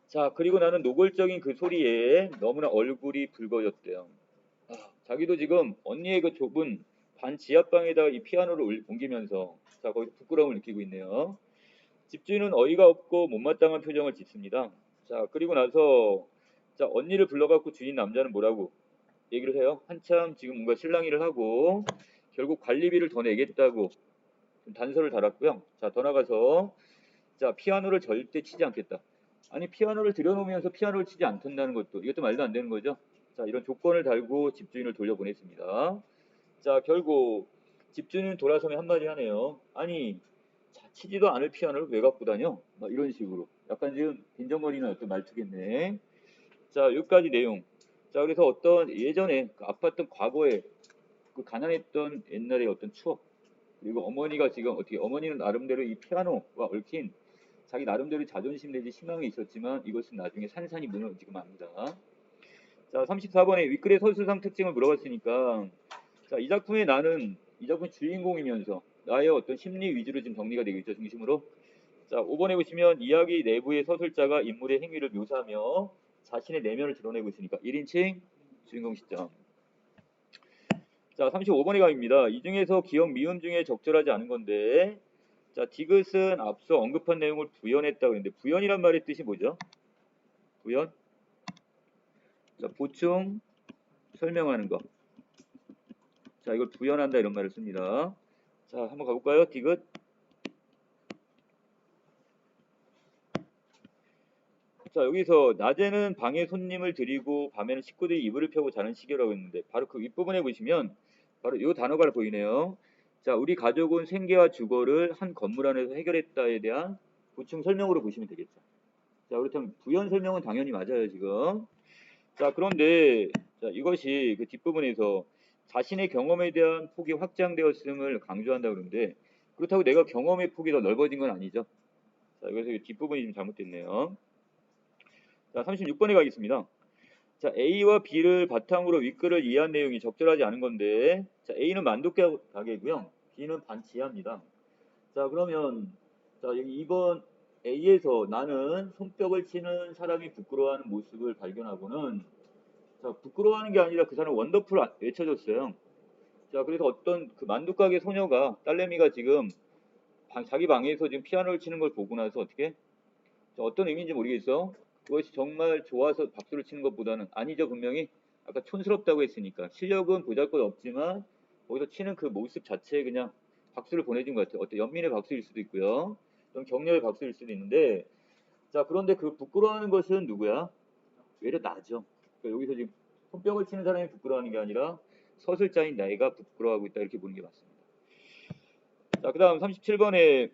자 그리고 나는 노골적인 그 소리에 너무나 얼굴이 붉어졌대요. 자기도 지금 언니의 그 좁은 반 지하방에다가 이 피아노를 옮기면서 자 거기서 부끄러움을 느끼고 있네요. 집주인은 어이가 없고 못마땅한 표정을 짓습니다. 자 그리고 나서 자 언니를 불러갖고 주인 남자는 뭐라고 얘기를 해요. 한참 지금 뭔가 실랑이를 하고 결국 관리비를 더 내겠다고 좀 단서를 달았고요. 자 더 나가서 자 피아노를 절대 치지 않겠다. 아니 피아노를 들여놓으면서 피아노를 치지 않는다는 것도 이것도 말도 안 되는 거죠. 자 이런 조건을 달고 집주인을 돌려보냈습니다. 자 결국 집주인은 돌아서며 한마디 하네요. 아니 자, 치지도 않을 피아노를 왜 갖고 다녀? 막 이런 식으로 약간 지금 빈정거리는 어떤 말투겠네. 자 여기까지 내용. 자 그래서 어떤 예전에 그 아팠던 과거에 그 가난했던 옛날의 어떤 추억 그리고 어머니가 지금 어떻게 어머니는 나름대로 이 피아노와 얽힌 자기 나름대로 자존심 내지 희망이 있었지만 이것은 나중에 산산이 무너지고 맙니다. 자 34번에 윗글의 서술상 특징을 물어봤으니까 자 이 작품에 나는 이 작품 주인공이면서 나의 어떤 심리 위주로 지금 정리가 되겠죠 중심으로. 자 5번에 보시면 이야기 내부의 서술자가 인물의 행위를 묘사하며 자신의 내면을 드러내고 있으니까 1인칭 주인공 시점. 자 35번에 가입니다. 이 중에서 기억 미음 중에 적절하지 않은 건데 자 디귿은 앞서 언급한 내용을 부연했다고 했는데 부연이란 말의 뜻이 뭐죠? 부연? 자 보충 설명하는 거. 자 이걸 부연한다 이런 말을 씁니다. 자 한번 가볼까요? 디귿. 자 여기서 낮에는 방에 손님을 들이고 밤에는 식구들이 이불을 펴고 자는 시기라고 했는데 바로 그 윗부분에 보시면 바로 이 단어가 보이네요. 자 우리 가족은 생계와 주거를 한 건물 안에서 해결했다에 대한 보충 설명으로 보시면 되겠죠. 자 그렇다면 부연 설명은 당연히 맞아요 지금. 자 그런데 자, 이것이 그 뒷부분에서 자신의 경험에 대한 폭이 확장되었음을 강조한다 그러는데 그렇다고 내가 경험의 폭이 더 넓어진 건 아니죠. 자 그래서 이 뒷부분이 좀 잘못됐네요. 자 36번에 가겠습니다. 자 A와 B를 바탕으로 윗글을 이해한 내용이 적절하지 않은 건데 자 A는 만독 가게고요. B는 반지하입니다. 자 그러면 자 여기 2번 A에서 나는 손뼉을 치는 사람이 부끄러워하는 모습을 발견하고는 자 부끄러워하는 게 아니라 그 사람 원더풀 외쳐줬어요. 자 그래서 어떤 그 만두가게 소녀가 딸내미가 지금 자기 방에서 지금 피아노를 치는 걸 보고 나서 어떻게 자, 어떤 의미인지 모르겠어. 그것이 정말 좋아서 박수를 치는 것보다는 아니죠 분명히 아까 촌스럽다고 했으니까 실력은 보잘것없지만 거기서 치는 그 모습 자체에 그냥 박수를 보내준 것 같아요. 어떤 연민의 박수일 수도 있고요. 좀 격려의 박수일 수도 있는데 자 그런데 그 부끄러워하는 것은 누구야? 외려 나죠. 그러니까 여기서 지금 손뼉을 치는 사람이 부끄러워하는 게 아니라 서술자인 나이가 부끄러워하고 있다 이렇게 보는 게 맞습니다. 자 그다음 37번에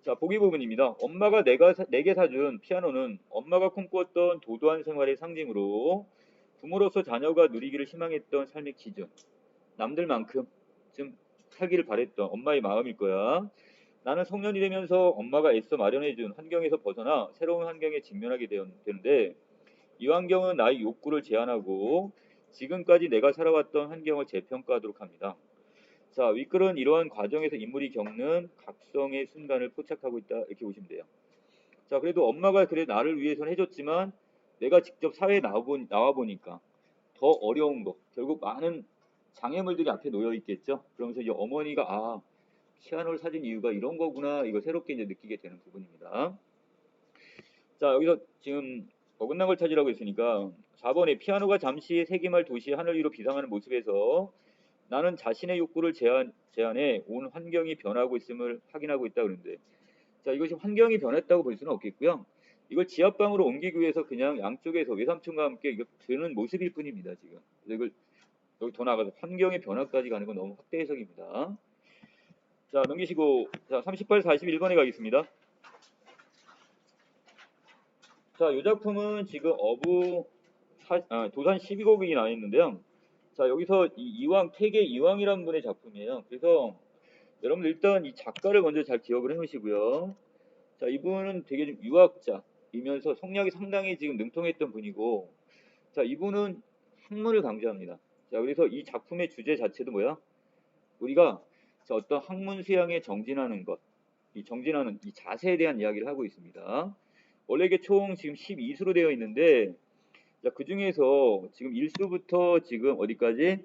자 보기 부분입니다. 엄마가 내게 사준 피아노는 엄마가 꿈꾸었던 도도한 생활의 상징으로 부모로서 자녀가 누리기를 희망했던 삶의 기준 남들만큼 좀 살기를 바랬던 엄마의 마음일 거야. 나는 성년이 되면서 엄마가 애써 마련해준 환경에서 벗어나 새로운 환경에 직면하게 되는데 이 환경은 나의 욕구를 제한하고 지금까지 내가 살아왔던 환경을 재평가하도록 합니다. 자, 윗글은 이러한 과정에서 인물이 겪는 각성의 순간을 포착하고 있다 이렇게 보시면 돼요. 자, 그래도 엄마가 그래 나를 위해서는 해줬지만 내가 직접 사회에 나와 보니까 더 어려운 거 결국 많은 장애물들이 앞에 놓여 있겠죠. 그러면서 이제 어머니가 아 피아노를 사준 이유가 이런 거구나 이거 새롭게 이제 느끼게 되는 부분입니다. 자 여기서 지금 어긋난 걸 찾으라고 했으니까 4번에 피아노가 잠시 세기말 도시의 하늘 위로 비상하는 모습에서 나는 자신의 욕구를 제한해 온 환경이 변하고 있음을 확인하고 있다 그러는데 자 이것이 환경이 변했다고 볼 수는 없겠고요. 이걸 지하방으로 옮기기 위해서 그냥 양쪽에서 외삼촌과 함께 이거 드는 모습일 뿐입니다 지금. 이걸 여기 더 나가서 환경의 변화까지 가는 건 너무 확대 해석입니다. 자 넘기시고 자 38, 41번에 가겠습니다. 자, 이 작품은 지금 도산 12곡이 나와 있는데요. 자, 여기서 이 이왕, 태계 이왕이라는 분의 작품이에요. 그래서 여러분들 일단 이 작가를 먼저 잘 기억을 해 놓으시고요. 자, 이분은 되게 좀 유학자이면서 성향이 상당히 지금 능통했던 분이고, 자, 이분은 학문을 강조합니다. 자, 그래서 이 작품의 주제 자체도 뭐야? 우리가 자, 어떤 학문 수양에 정진하는 것, 이 정진하는 이 자세에 대한 이야기를 하고 있습니다. 원래 이게 총 지금 12수로 되어 있는데, 자, 그 중에서 지금 1수부터 지금 어디까지?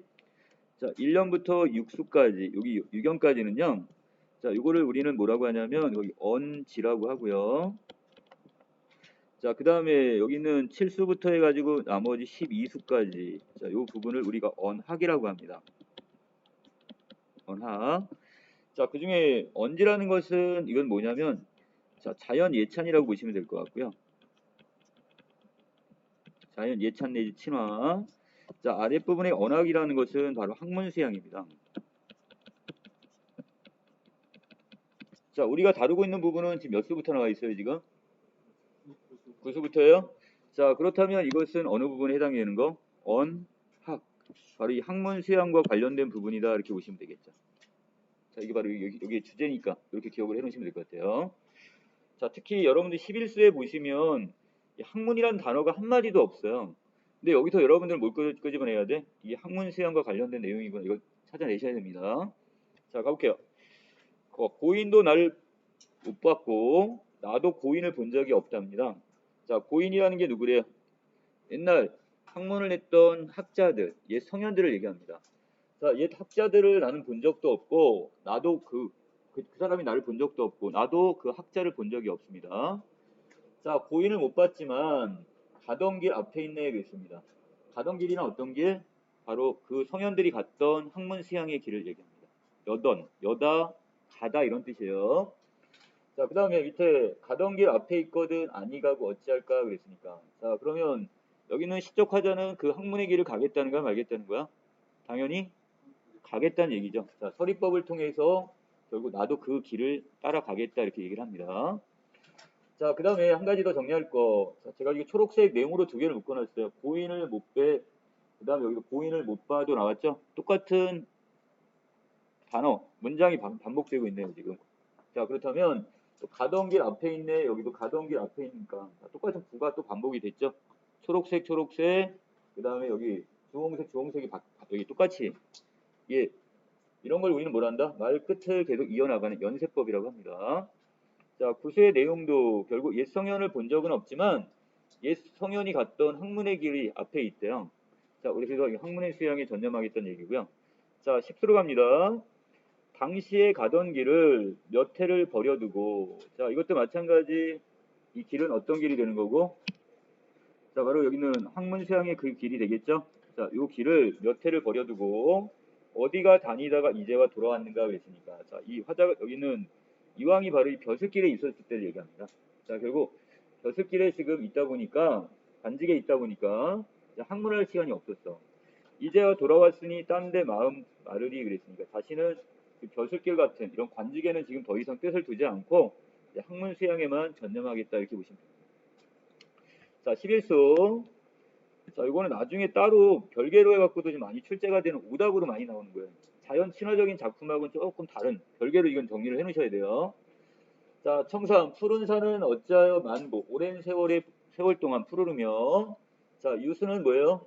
자, 1년부터 6수까지, 여기 6연까지는요. 자, 이거를 우리는 뭐라고 하냐면 여기 언지라고 하고요. 자, 그 다음에 여기는 7수부터 해가지고 나머지 12수까지. 자, 이 부분을 우리가 언학이라고 합니다. 언학. 자, 그 중에 언지라는 것은 이건 뭐냐면, 자, 자연 예찬이라고 보시면 될 것 같고요. 자연 예찬 내지 친화. 자, 아랫부분의 언학이라는 것은 바로 학문 수양입니다. 자, 우리가 다루고 있는 부분은 지금 몇 수부터 나와 있어요, 지금? 9수부터요? 자, 그렇다면 이것은 어느 부분에 해당이 되는 거? 언학. 바로 이 학문 수양과 관련된 부분이다. 이렇게 보시면 되겠죠. 자, 이게 바로 여기 주제니까 이렇게 기억을 해 놓으시면 될 것 같아요. 자, 특히 여러분들 11수에 보시면 이 학문이라는 단어가 한마디도 없어요. 근데 여기서 여러분들 뭘 끄집어내야 돼? 이 학문 수양과 관련된 내용이구나. 이걸 찾아내셔야 됩니다. 자, 가볼게요. 고인도 날 못 봤고 나도 고인을 본 적이 없답니다. 자, 고인이라는 게 누구래요? 옛날 학문을 했던 학자들, 옛 성현들을 얘기합니다. 자, 옛 학자들을 나는 본 적도 없고 나도 그 사람이 나를 본 적도 없고 나도 그 학자를 본 적이 없습니다. 자, 고인을 못 봤지만 가던 길 앞에 있네 그랬습니다. 가던 길이나 어떤 길? 바로 그 성현들이 갔던 학문 수양의 길을 얘기합니다. 여다, 가다 이런 뜻이에요. 자, 그 다음에 밑에 가던 길 앞에 있거든 아니 가고 어찌할까 그랬으니까. 자, 그러면 여기는 시적 화자는 그 학문의 길을 가겠다는 거야 말겠다는 거야? 당연히 가겠다는 얘기죠. 자, 서리법을 통해서 결국 나도 그 길을 따라가겠다 이렇게 얘기를 합니다. 자, 그 다음에 한 가지 더 정리할 거. 자, 제가 이게 초록색 네모로 두 개를 묶어놨어요. 고인을 못 배, 그 다음에 여기도 고인을 못 봐도 나왔죠? 똑같은 단어, 문장이 반복되고 있네요, 지금. 자, 그렇다면 또 가던 길 앞에 있네, 여기도 가던 길 앞에 있으니까 똑같은 구가 또 반복이 됐죠? 초록색, 초록색, 그 다음에 여기 주홍색, 주홍색이 여기 똑같이. 예, 이런 걸 우리는 뭐란다? 말 끝을 계속 이어나가는 연세법이라고 합니다. 자, 구수의 내용도 결국 옛 성현을 본 적은 없지만 옛 성현이 갔던 학문의 길이 앞에 있대요. 자, 우리 그래서 학문의 수양에 전념하겠다는 얘기고요. 자, 10수로 갑니다. 당시에 가던 길을 몇 해를 버려두고, 자, 이것도 마찬가지 이 길은 어떤 길이 되는 거고, 자, 바로 여기는 학문 수양의 그 길이 되겠죠. 자, 이 길을 몇 해를 버려두고 어디가 다니다가 이제와 돌아왔는가 그랬으니까, 자, 이 화자가 여기는 이왕이 바로 이 벼슬길에 있었을 때를 얘기합니다. 자, 결국 벼슬길에 지금 있다 보니까 관직에 있다 보니까 학문할 시간이 없었어. 이제와 돌아왔으니 딴 데 마음 마르리 그랬으니까 자신은 그 벼슬길 같은 이런 관직에는 지금 더 이상 뜻을 두지 않고 학문 수양에만 전념하겠다 이렇게 보시면 됩니다. 자, 11수. 자, 이거는 나중에 따로 별개로 해갖고도 좀 많이 출제가 되는 오답으로 많이 나오는 거예요. 자연 친화적인 작품하고는 조금 다른 별개로 이건 정리를 해 놓으셔야 돼요. 자, 청산 푸른 산은 어찌하여 만고 오랜 세월 동안 푸르르며. 자, 유수는 뭐예요?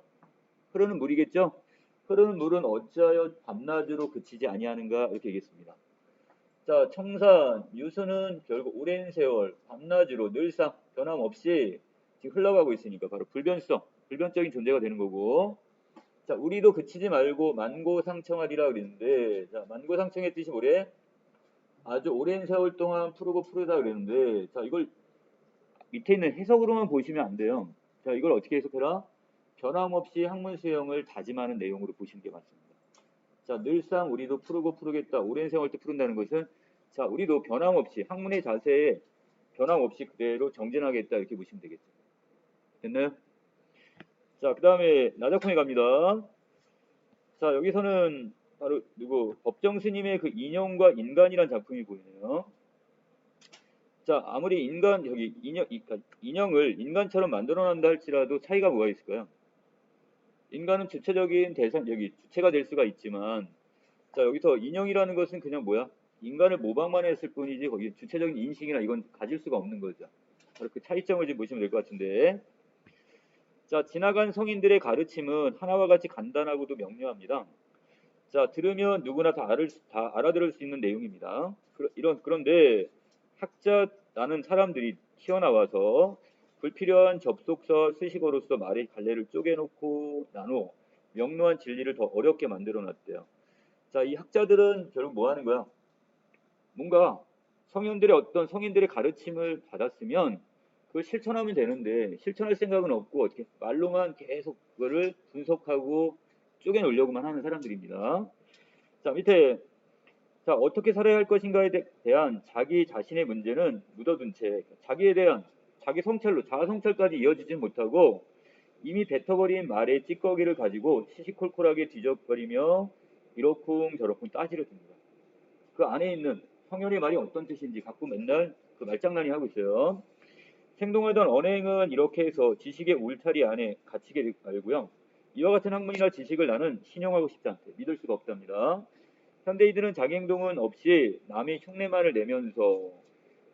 흐르는 물이겠죠? 흐르는 물은 어찌하여 밤낮으로 그치지 아니하는가 이렇게 얘기했습니다. 자, 청산 유수는 결국 오랜 세월 밤낮으로 늘상 변함없이 지금 흘러가고 있으니까 바로 불변적인 존재가 되는 거고. 자, 우리도 그치지 말고 만고상청하리라 그랬는데, 자, 만고상청의 뜻이 뭐래? 아주 오랜 세월 동안 푸르고 푸르다 그랬는데, 자, 이걸 밑에 있는 해석으로만 보시면 안 돼요. 자, 이걸 어떻게 해석해라? 변함없이 학문 수행을 다짐하는 내용으로 보시는 게 맞습니다. 자, 늘상 우리도 푸르고 푸르겠다. 오랜 세월 때 푸른다는 것은, 자, 우리도 변함없이 학문의 자세에 변함없이 그대로 정진하겠다 이렇게 보시면 되겠죠. 됐나요? 자, 그 다음에 나작품에 갑니다. 자, 여기서는 바로 누구 법정 스님의 그 인형과 인간이란 작품이 보이네요. 자, 아무리 여기 인형을 인간처럼 만들어낸다 할지라도 차이가 뭐가 있을까요? 인간은 주체적인 대상, 여기 주체가 될 수가 있지만, 자, 여기서 인형이라는 것은 그냥 뭐야? 인간을 모방만 했을 뿐이지, 거기 주체적인 인식이나 이건 가질 수가 없는 거죠. 바로 그 차이점을 좀 보시면 될 것 같은데. 자, 지나간 성인들의 가르침은 하나와 같이 간단하고도 명료합니다. 자, 들으면 누구나 다 알아들을 수 있는 내용입니다. 그런데 학자라는 사람들이 튀어나와서 불필요한 접속사 수식어로서 말의 갈래를 쪼개놓고 나누어 명료한 진리를 더 어렵게 만들어 놨대요. 자, 이 학자들은 결국 뭐 하는 거야? 뭔가 성인들의 가르침을 받았으면 그걸 실천하면 되는데 실천할 생각은 없고 어떻게 말로만 계속 그거를 분석하고 쪼개놓으려고만 하는 사람들입니다. 자, 밑에 자, 어떻게 살아야 할 것인가에 대한 자기 자신의 문제는 묻어둔 채 자기에 대한 자기 성찰로 자아 성찰까지 이어지지 못하고 이미 뱉어버린 말의 찌꺼기를 가지고 시시콜콜하게 뒤적거리며 이러쿵저러쿵 따지려 듭니다. 그 안에 있는 성현의 말이 어떤 뜻인지 갖고 맨날 그 말장난이 하고 있어요. 생동하던 언행은 이렇게 해서 지식의 울타리 안에 갇히게 말고요. 이와 같은 학문이나 지식을 나는 신용하고 싶지 않대. 믿을 수가 없답니다. 현대인들은 자기 행동은 없이 남의 흉내만을 내면서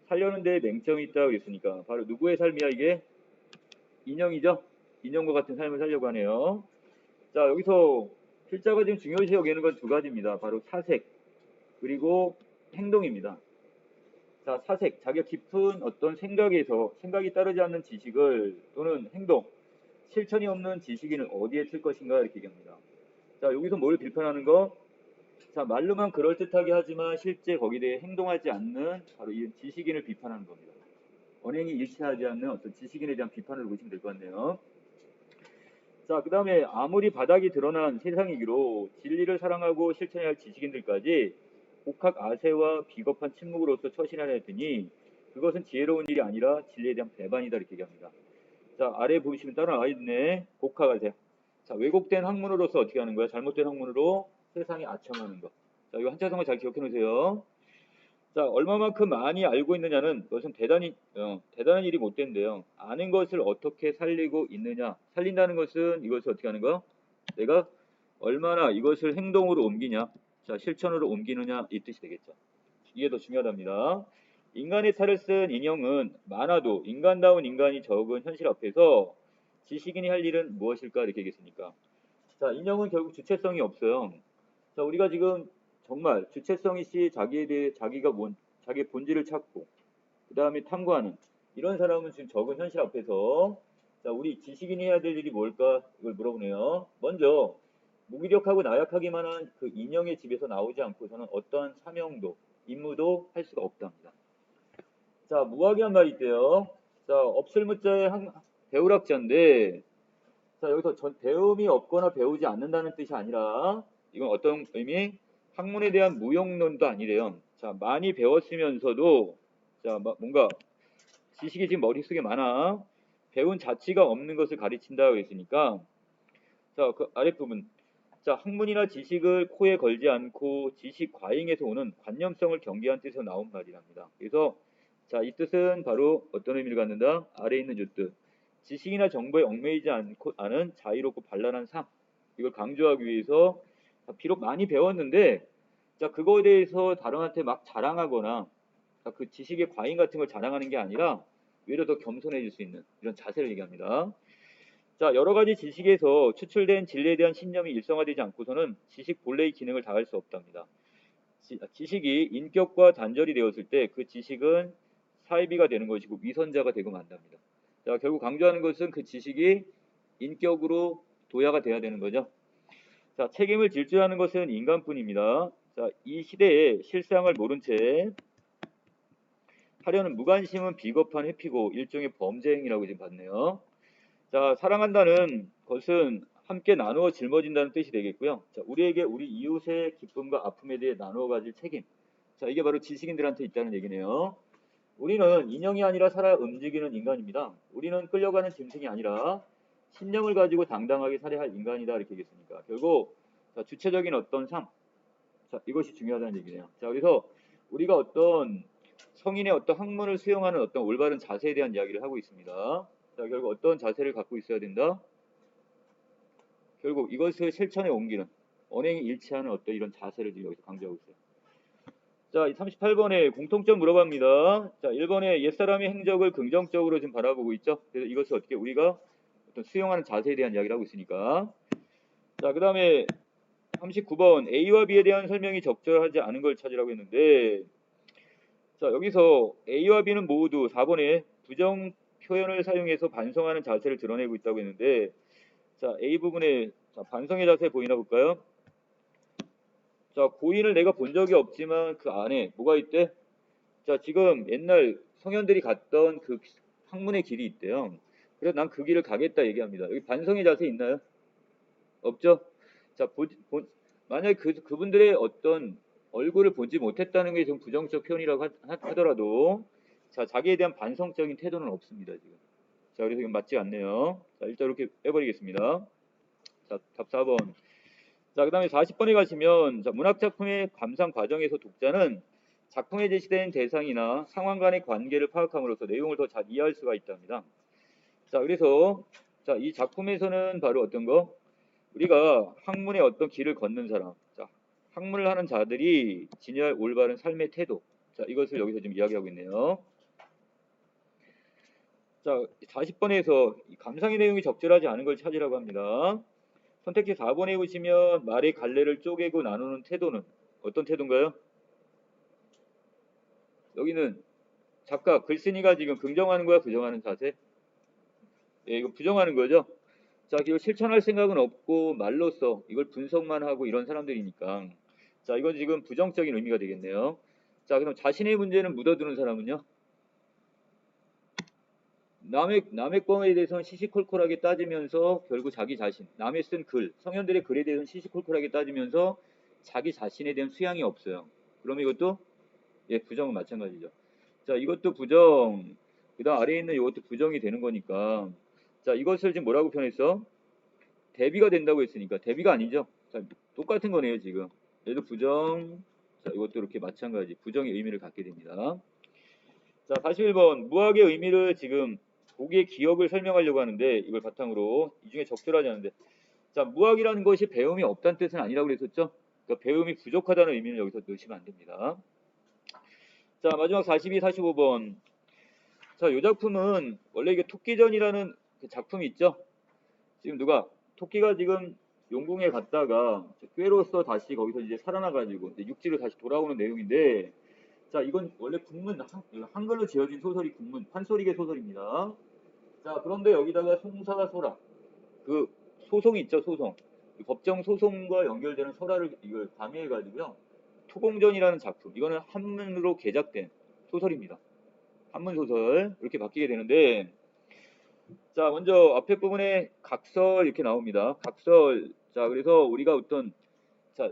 살려는 데 맹점이 있다고 그랬으니까 바로 누구의 삶이야 이게? 인형이죠? 인형과 같은 삶을 살려고 하네요. 자, 여기서 필자가 지금 중요시 여기는 건 두 가지입니다. 바로 사색 그리고 행동입니다. 자, 사색, 자기가 깊은 어떤 생각이 따르지 않는 지식을 또는 행동, 실천이 없는 지식인을 어디에 틀 것인가 이렇게 얘기합니다. 자, 여기서 뭘 비판하는 거? 자, 말로만 그럴듯하게 하지만 실제 거기에 대해 행동하지 않는 바로 이 지식인을 비판하는 겁니다. 언행이 일치하지 않는 어떤 지식인에 대한 비판을 보시면 될 것 같네요. 자, 그 다음에 아무리 바닥이 드러난 세상이기로 진리를 사랑하고 실천해야 할 지식인들까지 복학 아세와 비겁한 침묵으로서 처신하려 했더니 그것은 지혜로운 일이 아니라 진리에 대한 배반이다 이렇게 얘기합니다. 자, 아래 보시면 따로 나와 있네. 복학 아세. 자, 왜곡된 학문으로서 어떻게 하는 거야? 잘못된 학문으로 세상에 아첨하는 거. 자, 이거 한자성어 잘 기억해 놓으세요. 자, 얼마만큼 많이 알고 있느냐는 그것은 대단한 일이 못 된대요. 아는 것을 어떻게 살리고 있느냐. 살린다는 것은 이것을 어떻게 하는 거? 내가 얼마나 이것을 행동으로 옮기냐. 자, 실천으로 옮기느냐 이 뜻이 되겠죠. 이게 더 중요하답니다. 인간의 탈을 쓴 인형은 많아도 인간다운 인간이 적은 현실 앞에서 지식인이 할 일은 무엇일까 이렇게 얘기했으니까. 자, 인형은 결국 주체성이 없어요. 자, 우리가 지금 정말 주체성이 씨 자기에 대해 자기의 본질을 찾고 그 다음에 탐구하는 이런 사람은 지금 적은 현실 앞에서 자, 우리 지식인이 해야 될 일이 뭘까 이걸 물어보네요. 먼저 무기력하고 나약하기만 한 그 인형의 집에서 나오지 않고서는 어떠한 사명도 임무도 할 수가 없답니다. 자, 무학이란 말이 있대요. 자, 없을 무자의 배울학자인데 자, 여기서 배움이 없거나 배우지 않는다는 뜻이 아니라 이건 어떤 의미? 학문에 대한 무용론도 아니래요. 자, 많이 배웠으면서도 자, 뭔가 지식이 지금 머릿속에 많아. 배운 자치가 없는 것을 가르친다고 했으니까 자, 그 아랫부분 자, 학문이나 지식을 코에 걸지 않고 지식 과잉에서 오는 관념성을 경계한 뜻에서 나온 말이랍니다. 그래서 자, 이 뜻은 바로 어떤 의미를 갖는다? 아래에 있는 이 뜻. 지식이나 정보에 얽매이지 않은 자유롭고 발랄한 삶. 이걸 강조하기 위해서 비록 많이 배웠는데 자, 그거에 대해서 다른한테 막 자랑하거나 자, 그 지식의 과잉 같은 걸 자랑하는 게 아니라 오히려 더 겸손해질 수 있는 이런 자세를 얘기합니다. 자, 여러 가지 지식에서 추출된 진리에 대한 신념이 일성화되지 않고서는 지식 본래의 기능을 다할 수 없답니다. 지식이 인격과 단절이 되었을 때 그 지식은 사이비가 되는 것이고 위선자가 되고 만답니다. 자, 결국 강조하는 것은 그 지식이 인격으로 도야가 돼야 되는 거죠. 자, 책임을 질 줄 아는 것은 인간뿐입니다. 자, 이 시대에 실상을 모른 채 하려는 무관심은 비겁한 회피고 일종의 범죄 행위라고 지금 봤네요. 자, 사랑한다는 것은 함께 나누어 짊어진다는 뜻이 되겠고요. 자, 우리에게 우리 이웃의 기쁨과 아픔에 대해 나누어 가질 책임. 자, 이게 바로 지식인들한테 있다는 얘기네요. 우리는 인형이 아니라 살아 움직이는 인간입니다. 우리는 끌려가는 짐승이 아니라 신념을 가지고 당당하게 살아야 할 인간이다 이렇게 얘기했으니까 결국 자, 주체적인 어떤 삶. 자, 이것이 중요하다는 얘기네요. 자, 그래서 우리가 어떤 성인의 어떤 학문을 수용하는 어떤 올바른 자세에 대한 이야기를 하고 있습니다. 자, 결국 어떤 자세를 갖고 있어야 된다? 결국 이것을 실천에 옮기는 언행이 일치하는 어떤 이런 자세를 지금 여기서 강조하고 있어요. 자, 38번에 공통점 물어봅니다. 자, 1번에 옛사람의 행적을 긍정적으로 지금 바라보고 있죠. 그래서 이것을 어떻게 우리가 어떤 수용하는 자세에 대한 이야기를 하고 있으니까. 자, 그 다음에 39번 A와 B에 대한 설명이 적절하지 않은 걸 찾으라고 했는데, 자, 여기서 A와 B는 모두 4번에 부정 표현을 사용해서 반성하는 자세를 드러내고 있다고 했는데, 자, A 부분에 자, 반성의 자세 보이나 볼까요? 자, 고인을 내가 본 적이 없지만 그 안에 뭐가 있대? 자, 지금 옛날 성현들이 갔던 그 학문의 길이 있대요. 그래서 난 그 길을 가겠다 얘기합니다. 여기 반성의 자세 있나요? 없죠? 자, 만약에 그분들의 어떤 얼굴을 보지 못했다는 게 좀 부정적 표현이라고 하더라도, 자, 자기에 대한 반성적인 태도는 없습니다, 지금. 자, 그래서 이건 맞지 않네요. 자, 일단 이렇게 빼버리겠습니다. 자, 답 4번. 자, 그 다음에 40번에 가시면, 자, 문학작품의 감상 과정에서 독자는 작품에 제시된 대상이나 상황 간의 관계를 파악함으로써 내용을 더 잘 이해할 수가 있답니다. 자, 그래서, 자, 이 작품에서는 바로 어떤 거? 우리가 학문의 어떤 길을 걷는 사람, 자, 학문을 하는 자들이 지녀야 할 올바른 삶의 태도, 자, 이것을 여기서 지금 이야기하고 있네요. 자, 40번에서 감상의 내용이 적절하지 않은 걸 찾으라고 합니다. 선택지 4번에 보시면 말의 갈래를 쪼개고 나누는 태도는 어떤 태도인가요? 여기는 작가 글쓴이가 지금 긍정하는 거야, 부정하는 자세? 예, 이거 부정하는 거죠. 자, 이걸 실천할 생각은 없고 말로써 이걸 분석만 하고 이런 사람들이니까, 자, 이건 지금 부정적인 의미가 되겠네요. 자, 그럼 자신의 문제는 묻어두는 사람은요? 남의 거에 대해서는 시시콜콜하게 따지면서 결국 자기 자신, 남의 쓴 글, 성현들의 글에 대해서는 시시콜콜하게 따지면서 자기 자신에 대한 수양이 없어요. 그러면 이것도 예, 부정은 마찬가지죠. 자, 이것도 부정, 그 다음 아래에 있는 이것도 부정이 되는 거니까, 자, 이것을 지금 뭐라고 표현했어? 대비가 된다고 했으니까 대비가 아니죠. 자, 똑같은 거네요, 지금. 얘도 부정, 자, 이것도 이렇게 마찬가지 부정의 의미를 갖게 됩니다. 자, 41번 무학의 의미를 지금 독의 기억을 설명하려고 하는데 이걸 바탕으로 이 중에 적절하지 않은데, 자, 무학이라는 것이 배움이 없다는 뜻은 아니라고 그랬었죠. 그러니까 배움이 부족하다는 의미는 여기서 넣으시면 안 됩니다. 자, 마지막 42, 45번. 자, 이 작품은 원래 이게 토끼전이라는 그 작품이 있죠. 지금 누가 토끼가 지금 용궁에 갔다가 꾀로서 다시 거기서 이제 살아나가지고 이제 육지로 다시 돌아오는 내용인데, 자, 이건 원래 국문 한글로 지어진 소설이 국문 판소리계 소설입니다. 자, 그런데 여기다가 송사가 소라, 그 소송이 있죠, 소송. 그 법정 소송과 연결되는 설화를 이걸 가미해가지고요. 토공전이라는 작품, 이거는 한문으로 개작된 소설입니다. 한문 소설 이렇게 바뀌게 되는데, 자, 먼저 앞에 부분에 각설 이렇게 나옵니다. 각설. 자, 그래서 우리가 어떤 자,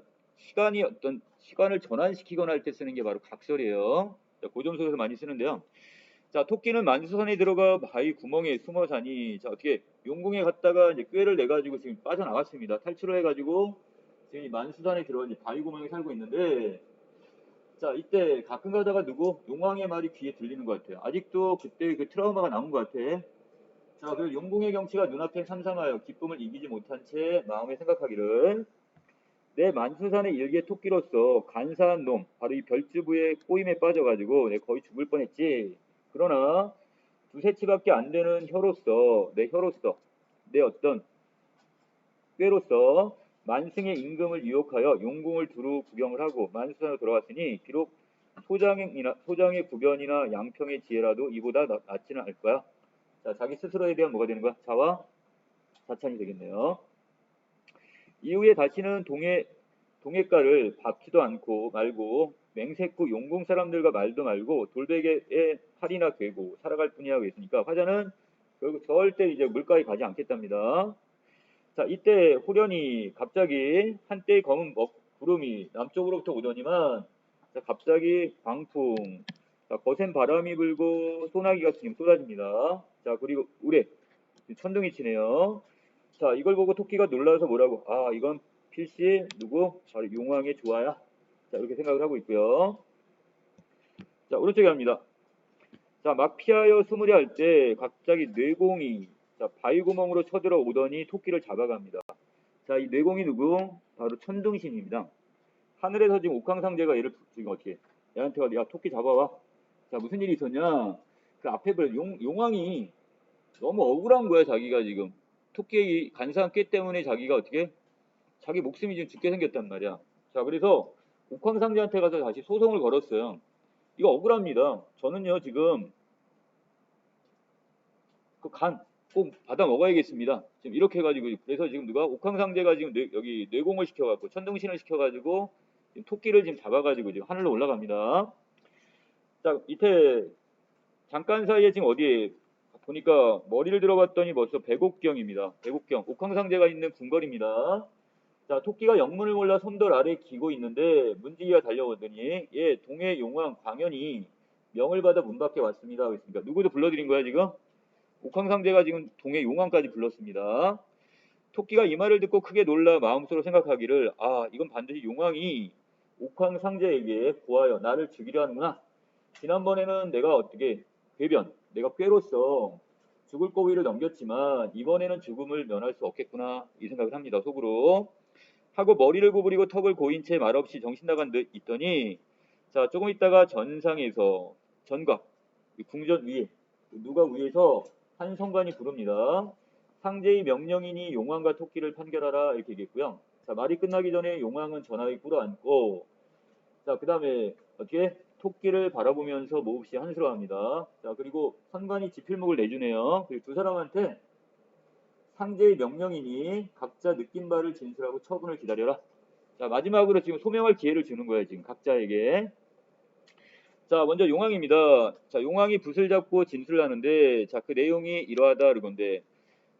어떤 시간을 전환시키거나 할 때 쓰는 게 바로 각설이에요. 자, 고점속에서 많이 쓰는데요. 자, 토끼는 만수산에 들어가 바위 구멍에 숨어 사니, 자, 어떻게 용궁에 갔다가 이제 꾀를 내 가지고 지금 빠져나갔습니다. 탈출을 해 가지고 지금 이 만수산에 들어가 이제 바위 구멍에 살고 있는데, 자, 이때 가끔 가다가 누구 용왕의 말이 귀에 들리는 것 같아요. 아직도 그때 그 트라우마가 남은 것 같아. 자, 그리고 용궁의 경치가 눈앞에 삼삼하여 기쁨을 이기지 못한 채 마음에 생각하기를, 내 만수산의 일개 토끼로서 간사한 놈, 바로 이 별주부의 꼬임에 빠져가지고 내 거의 죽을 뻔했지. 그러나 두세 치밖에 안 되는 혀로서 내 어떤 꾀로서 만승의 임금을 유혹하여 용궁을 두루 구경을 하고 만수산으로 돌아왔으니 비록 소장의 구변이나 양평의 지혜라도 이보다 낫지는 않을 거야. 자, 자기 스스로에 대한 뭐가 되는 거야? 자와 자찬이 되겠네요. 이후에 다시는 동해가를 밟지도 않고 말고 맹세코 용궁 사람들과 말도 말고 돌베개에 팔이나 괴고 살아갈 뿐이라고 했으니까 화자는 결국 절대 이제 물가에 가지 않겠답니다. 자, 이때 호련히 갑자기 한때의 검은 구름이 남쪽으로부터 오더니만, 자, 갑자기 광풍, 자, 거센 바람이 불고 소나기가 지금 쏟아집니다. 자, 그리고 우레 천둥이 치네요. 자, 이걸 보고 토끼가 놀라서 뭐라고? 아, 이건 필시 누구? 바로 용왕의 조화야. 자, 이렇게 생각을 하고 있고요. 자, 오른쪽에 갑니다. 자, 막 피하여 숨으려 할 때 갑자기 뇌공이 자, 바위구멍으로 쳐들어 오더니 토끼를 잡아갑니다. 자, 이 뇌공이 누구? 바로 천둥신입니다. 하늘에서 지금 옥황상제가 얘를 지금 어떻게 얘한테 야 토끼 잡아와. 자, 무슨 일이 있었냐? 그 앞에 볼 용왕이 너무 억울한 거야, 자기가 지금. 토끼의 간사한 꾀 때문에 자기가 어떻게 자기 목숨이 지금 죽게 생겼단 말이야. 자, 그래서 옥황상제한테 가서 다시 소송을 걸었어요. 이거 억울합니다. 저는요, 지금 그 간 꼭 받아 먹어야겠습니다. 지금 이렇게 해가지고 그래서 지금 누가 옥황상제가 지금 여기 뇌공을 시켜갖고 천둥신을 시켜가지고 지금 토끼를 지금 잡아가지고 지금 하늘로 올라갑니다. 자, 밑에 잠깐 사이에 지금 어디에 보니까 머리를 들어봤더니 벌써 백옥경입니다. 백옥경 옥황상제가 있는 궁궐입니다. 자, 토끼가 영문을 몰라 섬돌 아래 기고 있는데 문지기가 달려오더니 예, 동해 용왕 광현이 명을 받아 문 밖에 왔습니다. 그랬습니까? 누구도 불러드린 거야 지금? 옥황상제가 지금 동해 용왕까지 불렀습니다. 토끼가 이 말을 듣고 크게 놀라 마음속으로 생각하기를 아, 이건 반드시 용왕이 옥황상제에게 고하여 나를 죽이려 하는구나. 지난번에는 내가 어떻게 내가 꾀로서 죽을 고비를 넘겼지만 이번에는 죽음을 면할 수 없겠구나 이 생각을 합니다. 속으로 하고 머리를 구부리고 턱을 고인 채 말없이 정신 나간 듯 있더니 자, 조금 있다가 전상에서 전각 궁전 위에 누가 위에서 한 성관이 부릅니다. 상제의 명령이니 용왕과 토끼를 판결하라 이렇게 얘기했고요. 자, 말이 끝나기 전에 용왕은 전하에 꿇어앉고 자, 그 다음에 어떻게 토끼를 바라보면서 몹시 한스러워합니다. 자, 그리고 선관이 지필목을 내주네요. 그리고 두 사람한테 상제의 명령이니 각자 느낀 바를 진술하고 처분을 기다려라. 자, 마지막으로 지금 소명할 기회를 주는 거예요. 지금 각자에게. 자, 먼저 용왕입니다. 자, 용왕이 붓을 잡고 진술을 하는데 자, 그 내용이 이러하다 그건데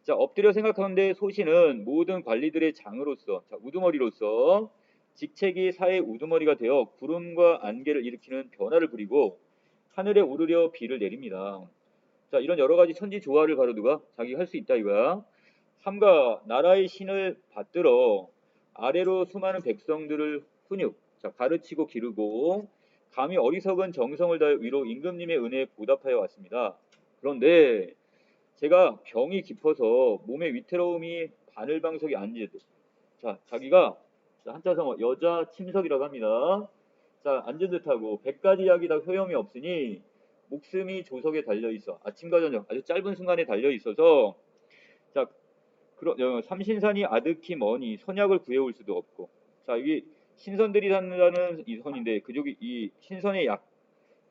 자, 엎드려 생각하는데 소신은 모든 관리들의 장으로서 자, 우두머리로서 직책이 사회 우두머리가 되어 구름과 안개를 일으키는 변화를 부리고 하늘에 오르려 비를 내립니다. 자, 이런 여러 가지 천지 조화를 바로 누가 자기가 할 수 있다 이거야. 삼가 나라의 신을 받들어 아래로 수많은 백성들을 훈육, 자, 가르치고 기르고 감히 어리석은 정성을 다해 위로 임금님의 은혜에 보답하여 왔습니다. 그런데 제가 병이 깊어서 몸에 위태로움이 바늘방석이 앉은 자, 자기가 한자성어 여자 침석이라고 합니다. 자, 앉은 듯하고 100가지 약이 다 효용이 없으니 목숨이 조석에 달려 있어 아침과 저녁 아주 짧은 순간에 달려 있어서 자, 삼신산이 아득히 머니 선약을 구해올 수도 없고 자, 이게 신선들이 산다는 이 선인데 그쪽이 이 신선의 약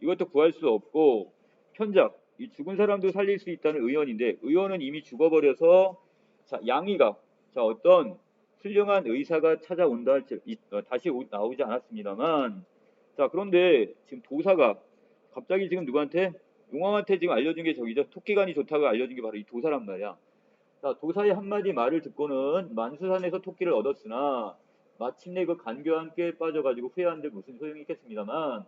이것도 구할 수 없고 편작 이 죽은 사람도 살릴 수 있다는 의원인데 의원은 이미 죽어버려서 자, 양의가 자, 어떤 훌륭한 의사가 찾아온다 할지 다시 나오지 않았습니다만 자, 그런데 지금 도사가 갑자기 지금 누구한테 용왕한테 지금 알려준 게 저기죠. 토끼간이 좋다고 알려준 게 바로 이 도사란 말이야. 자, 도사의 한마디 말을 듣고는 만수산에서 토끼를 얻었으나 마침내 그 간교한 꾀에 빠져가지고 후회한들 무슨 소용이 있겠습니다만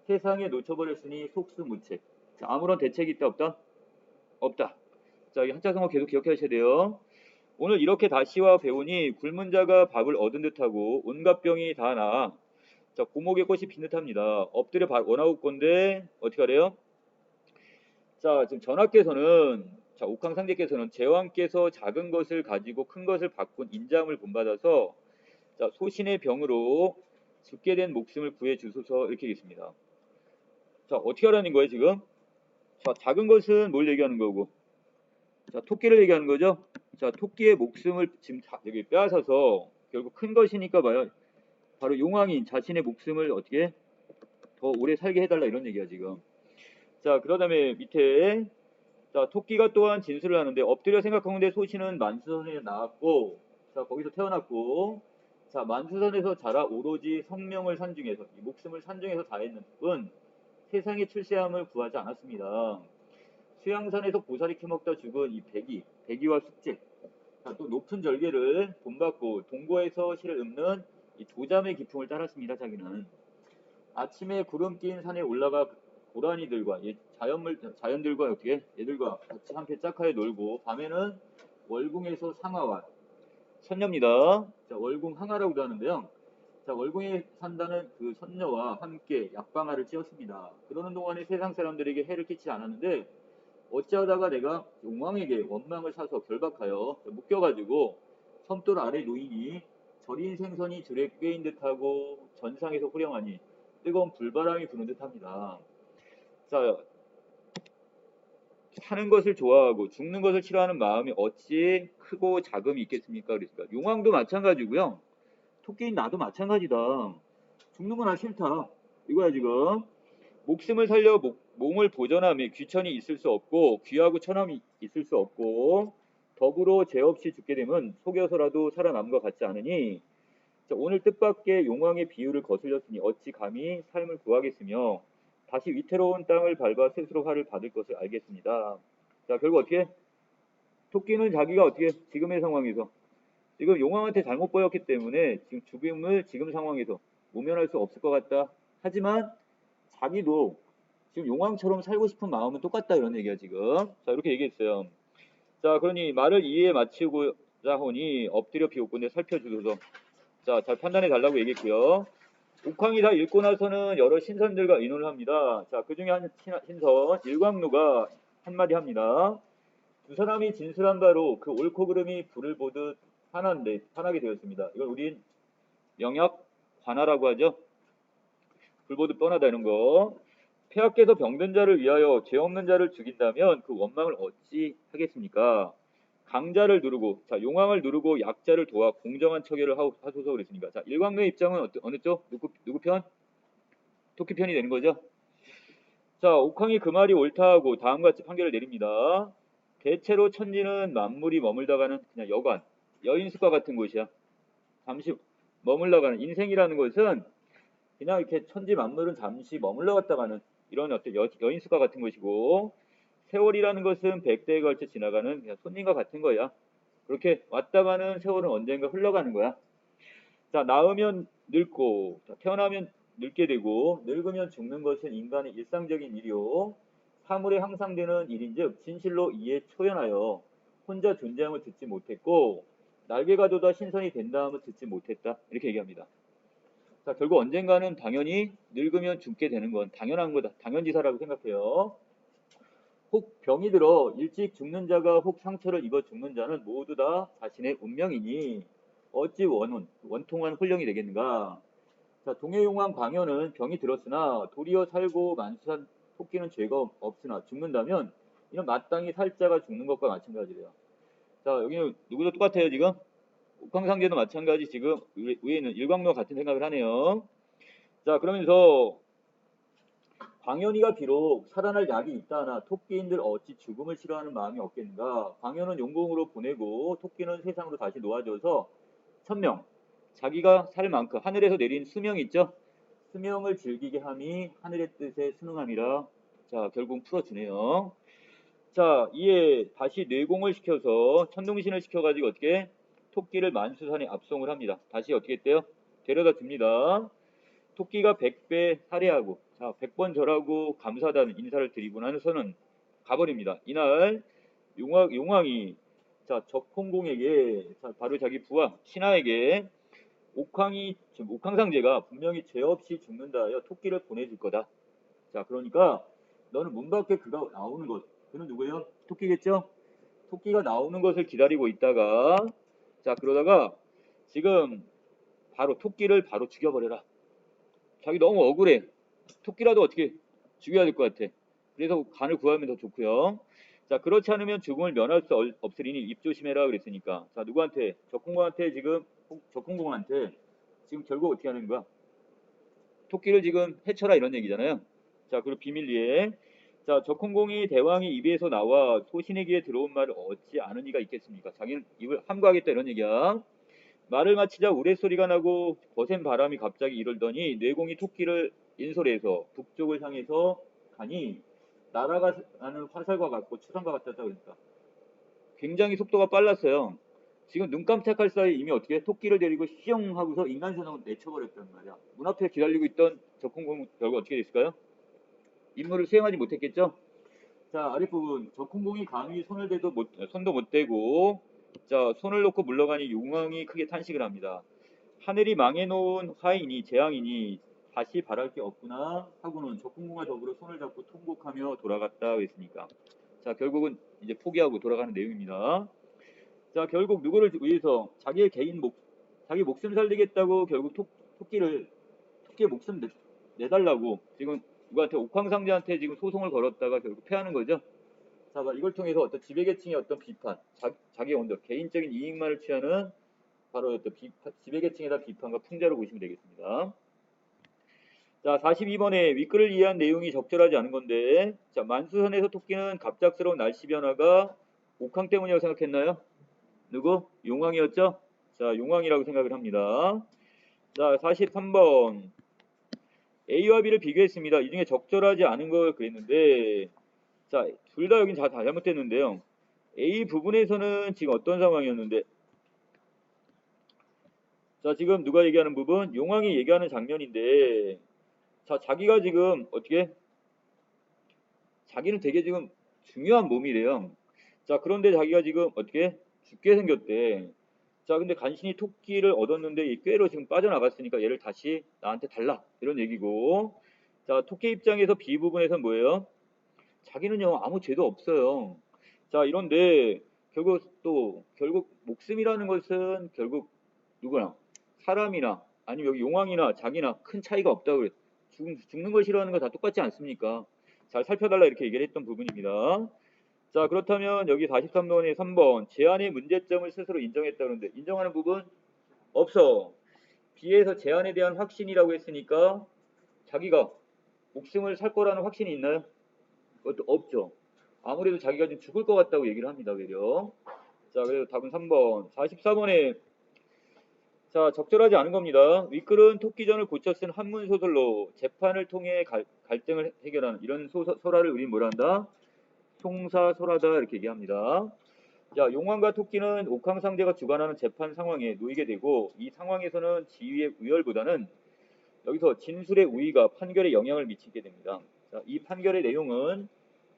세상에 놓쳐버렸으니 속수무책. 자, 아무런 대책이 있다 없다? 없다. 자, 이 한자성어 계속 기억하셔야 돼요. 오늘 이렇게 다시와 배우니 굶은 자가 밥을 얻은 듯하고 온갖 병이 다 나아. 자, 고목의 꽃이 핀 듯합니다. 엎드려 원하고 건데 어떻게 하래요? 자, 지금 전하께서는 자, 옥황상제께서는 제왕께서 작은 것을 가지고 큰 것을 바꾼 인자함을 본받아서 자, 소신의 병으로 죽게 된 목숨을 구해 주소서 이렇게 있습니다. 자, 어떻게 하라는 거예요 지금? 자, 작은 것은 뭘 얘기하는 거고? 자, 토끼를 얘기하는 거죠? 자, 토끼의 목숨을 지금 여기 빼앗아서 결국 큰 것이니까 봐요. 바로 용왕인 자신의 목숨을 어떻게 더 오래 살게 해달라 이런 얘기야 지금. 자, 그러다음에 밑에 자, 토끼가 또한 진술을 하는데 엎드려 생각하는데 소신은 만수선에 나왔고 자, 거기서 태어났고 자, 만수선에서 자라 오로지 성명을 산중에서 이 목숨을 산중에서 다했는 뿐 세상의 출세함을 구하지 않았습니다. 수양산에서 고사리 캐먹다 죽은 이 백이와 숙제 자, 또 높은 절개를 본받고 동고에서 실을 읊는 이 조잠의 기풍을 따랐습니다. 자기는 아침에 구름 낀 산에 올라가 고라니들과 자연들과 어떻게 얘들과 같이 함께 짝하에 놀고 밤에는 월궁에서 상하와 선녀입니다. 자, 월궁 항아라고도 하는데요. 자, 월궁에 산다는 그 선녀와 함께 약방아를 찧었습니다. 그러는 동안에 세상 사람들에게 해를 끼치지 않았는데 어찌하다가 내가 용왕에게 원망을 사서 결박하여 묶여가지고 섬돌 아래 노인이 절인 생선이 줄에 꿰인 듯하고 전상에서 호령하니 뜨거운 불바람이 부는 듯합니다. 자, 사는 것을 좋아하고 죽는 것을 싫어하는 마음이 어찌 크고 자금이 있겠습니까? 그러니까 용왕도 마찬가지고요. 토끼인 나도 마찬가지다. 죽는 건 나 싫다. 이거야 지금. 목숨을 살려 몸을 보전함에 귀천이 있을 수 없고 귀하고 천함이 있을 수 없고 더불어 죄 없이 죽게 되면 속여서라도 살아남은 것 같지 않으니 자, 오늘 뜻밖의 용왕의 비유를 거슬렸으니 어찌 감히 삶을 구하겠으며 다시 위태로운 땅을 밟아 스스로 화를 받을 것을 알겠습니다. 자, 결국 어떻게? 토끼는 자기가 어떻게 지금의 상황에서 지금 용왕한테 잘못 보였기 때문에 지금 죽음을 지금 상황에서 모면할 수 없을 것 같다. 하지만 자기도 지금 용왕처럼 살고 싶은 마음은 똑같다 이런 얘기야 지금. 자, 이렇게 얘기했어요. 자, 그러니 말을 이해에 마치고자 하니 엎드려 비웃군데 살펴주소서. 자, 잘 판단해 달라고 얘기했고요. 옥황이 다 읽고 나서는 여러 신선들과 의논을 합니다. 자, 그 중에 한 신선 일광로가 한마디 합니다. 두 사람이 진술한 바로 그 옳고 그름이 불을 보듯 환하게 되었습니다. 이걸 우린 영역 관하라고 하죠. 불 보듯 뻔하다 이런 거. 폐하께서 병든 자를 위하여 죄 없는 자를 죽인다면 그 원망을 어찌 하겠습니까? 강자를 누르고 자 용왕을 누르고 약자를 도와 공정한 처결을 하소서 그랬으니까 자 일광로의 입장은 어느 쪽? 누구 편? 토끼 편이 되는 거죠. 자 옥황이 그 말이 옳다 하고 다음같이 판결을 내립니다. 대체로 천지는 만물이 머물다가는 그냥 여관, 여인숙과 같은 곳이야. 잠시 머물러가는 인생이라는 것은 그냥 이렇게 천지 만물은 잠시 머물러 갔다가는 이런 어떤 여인숙과 같은 것이고 세월이라는 것은 100대에 걸쳐 지나가는 그냥 손님과 같은 거야. 그렇게 왔다가는 세월은 언젠가 흘러가는 거야. 자, 낳으면 늙고, 자, 태어나면 늙게 되고, 늙으면 죽는 것은 인간의 일상적인 일이요. 사물에 항상 되는 일인즉 진실로 이에 초연하여 혼자 존재함을 듣지 못했고 날개가 돋아 신선이 된다함을 듣지 못했다. 이렇게 얘기합니다. 자, 결국 언젠가는 당연히 늙으면 죽게 되는 건 당연한 거다. 당연지사라고 생각해요. 혹 병이 들어 일찍 죽는 자가 혹 상처를 입어 죽는 자는 모두 다 자신의 운명이니 어찌 원통한 혼령이 되겠는가. 자, 동해용왕 광현은 병이 들었으나 도리어 살고 만수한 토끼는 죄가 없으나 죽는다면 이런 마땅히 살자가 죽는 것과 마찬가지래요. 자, 여기는 누구도 똑같아요 지금. 옥황상제도 마찬가지 지금 위에는 일광로와 같은 생각을 하네요. 자, 그러면서 광현이가 비록 살아날 약이 있다하나 토끼인들 어찌 죽음을 싫어하는 마음이 없겠는가. 광현은 용궁으로 보내고 토끼는 세상으로 다시 놓아줘서 천명, 자기가 살 만큼 하늘에서 내린 수명 있죠. 수명을 즐기게 함이 하늘의 뜻에 순응함이라. 자, 결국 풀어주네요. 자, 이에 다시 뇌공을 시켜서 천둥신을 시켜가지고 어떻게 토끼를 만수산에 압송을 합니다. 다시 어떻게 했대요? 데려다 줍니다. 토끼가 100배 살해하고 자 100번 절하고 감사하다는 인사를 드리고 나서는 가버립니다. 이날 용왕이 자 적홍공에게 자 바로 자기 부하 신하에게 옥황상제가 분명히 죄 없이 죽는다 하여 토끼를 보내줄 거다. 자 그러니까 너는 문 밖에 그가 나오는 것 그는 누구예요? 토끼겠죠? 토끼가 나오는 것을 기다리고 있다가 자 그러다가 지금 바로 토끼를 바로 죽여버려라. 자기 너무 억울해. 토끼라도 어떻게 죽여야 될 것 같아. 그래서 간을 구하면 더 좋고요. 자 그렇지 않으면 죽음을 면할 수 없으리니 입 조심해라 그랬으니까 자 누구한테 적공공한테 지금 적공공한테 지금 결국 어떻게 하는 거야? 토끼를 지금 해쳐라 이런 얘기잖아요. 자 그리고 비밀리에 자 적공공이 대왕의 입에서 나와 소신의 귀에 들어온 말을 얻지 않은 이가 있겠습니까? 자기는 입을 함구하겠다 이런 얘기야. 말을 마치자 우레소리가 나고 거센 바람이 갑자기 일어더니 뇌공이 토끼를 인솔해서 북쪽을 향해서 가니 날아가는 화살과 같고 추상과 같았다 그러니까 굉장히 속도가 빨랐어요. 지금 눈 깜짝할 사이 이미 어떻게 토끼를 데리고 시영 하고서 인간선으로 내쳐버렸단 말이야. 문 앞에 기다리고 있던 적공공 결과 어떻게 됐을까요? 임무를 수행하지 못했겠죠? 자 아랫부분 적공공이 감히 손도 못 대고 자 손을 놓고 물러가니 용왕이 크게 탄식을 합니다. 하늘이 망해놓은 화이니 재앙이니 다시 바랄 게 없구나 하고는 적공공과 더불어 손을 잡고 통곡하며 돌아갔다 했으니까 자 결국은 이제 포기하고 돌아가는 내용입니다. 자, 결국 누구를 위해서 자기의 자기 목숨 살리겠다고 결국 토끼의 목숨 내달라고 지금 누구한테 옥황상제한테 지금 소송을 걸었다가 결국 패하는 거죠. 자, 이걸 통해서 어떤 지배계층의 어떤 비판, 자기 개인적인 이익만을 취하는 바로 어떤 지배계층에 대한 비판과 풍자로 보시면 되겠습니다. 자, 42번에 윗글을 이해한 내용이 적절하지 않은 건데, 자, 만수선에서 토끼는 갑작스러운 날씨 변화가 옥황 때문이라고 생각했나요? 누구? 용왕이었죠? 자, 용왕이라고 생각을 합니다. 자, 43번. A와 B를 비교했습니다. 이 중에 적절하지 않은 걸 그랬는데, 자, 둘 다 여긴 다 잘못됐는데요. A 부분에서는 지금 어떤 상황이었는데, 자, 지금 누가 얘기하는 부분? 용왕이 얘기하는 장면인데, 자, 자기가 지금 자기는 되게 지금 중요한 몸이래요. 자, 그런데 자기가 지금 죽게 생겼대. 자, 근데 간신히 토끼를 얻었는데 이 꾀로 지금 빠져나갔으니까 얘를 다시 나한테 달라. 이런 얘기고. 자, 토끼 입장에서 B 부분에서는 뭐예요? 자기는요, 아무 죄도 없어요. 자, 이런데 결국 목숨이라는 것은 결국 누구나 사람이나 아니면 여기 용왕이나 자기나 큰 차이가 없다고 그랬. 죽는 걸 싫어하는 거 다 똑같지 않습니까? 잘 살펴달라 이렇게 얘기를 했던 부분입니다. 자, 그렇다면 여기 43번에 3번 제안의 문제점을 스스로 인정했다는데 인정하는 부분 없어. B에서 제안에 대한 확신이라고 했으니까 자기가 목숨을 살 거라는 확신이 있나요? 그것도 없죠. 아무래도 자기가 좀 죽을 것 같다고 얘기를 합니다. 외려. 자, 그래서 답은 3번. 44번에 자, 적절하지 않은 겁니다. 윗글은 토끼전을 고쳐 쓴 한문 소설로 재판을 통해 갈등을 해결하는 이런 설화를 우리는 뭐라 한다? 총사설화다 이렇게 얘기합니다. 자, 용왕과 토끼는 옥황상제가 주관하는 재판 상황에 놓이게 되고 이 상황에서는 지위의 우열보다는 여기서 진술의 우위가 판결에 영향을 미치게 됩니다. 자, 이 판결의 내용은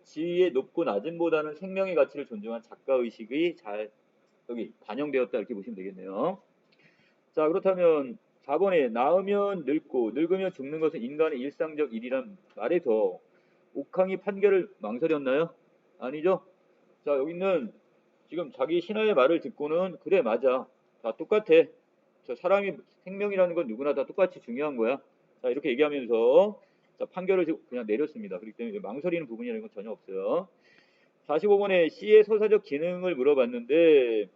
지위의 높고 낮음보다는 생명의 가치를 존중한 작가의식이 잘 여기 반영되었다 이렇게 보시면 되겠네요. 자, 그렇다면 4번에 나으면 늙고 늙으면 죽는 것은 인간의 일상적 일이란 말에서 옥황이 판결을 망설였나요? 아니죠? 자, 여기는 지금 자기 신하의 말을 듣고는 그래 맞아. 다 똑같아. 저 사람이 생명이라는 건 누구나 다 똑같이 중요한 거야. 자, 이렇게 얘기하면서 자, 판결을 그냥 내렸습니다. 그렇기 때문에 망설이는 부분이라는 건 전혀 없어요. 45번에 C의 서사적 기능을 물어봤는데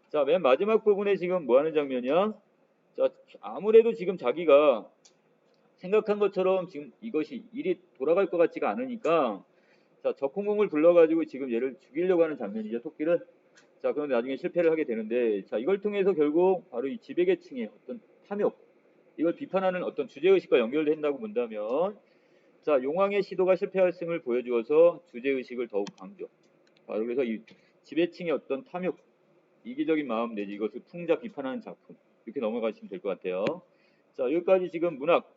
자, 맨 마지막 부분에 지금 뭐 하는 장면이야? 자, 아무래도 지금 자기가 생각한 것처럼 지금 이것이 일이 돌아갈 것 같지가 않으니까 자, 적공공을 불러가지고 지금 얘를 죽이려고 하는 장면이죠, 토끼를. 자, 그런데 나중에 실패를 하게 되는데 자, 이걸 통해서 결국 바로 이 지배계층의 어떤 탐욕, 이걸 비판하는 어떤 주제의식과 연결된다고 본다면 자, 용왕의 시도가 실패할승을 보여주어서 주제의식을 더욱 강조. 바로 그래서 이 지배층의 어떤 탐욕, 이기적인 마음 내지 이것을 풍자 비판하는 작품 이렇게 넘어가시면 될 것 같아요. 자, 여기까지 지금 문학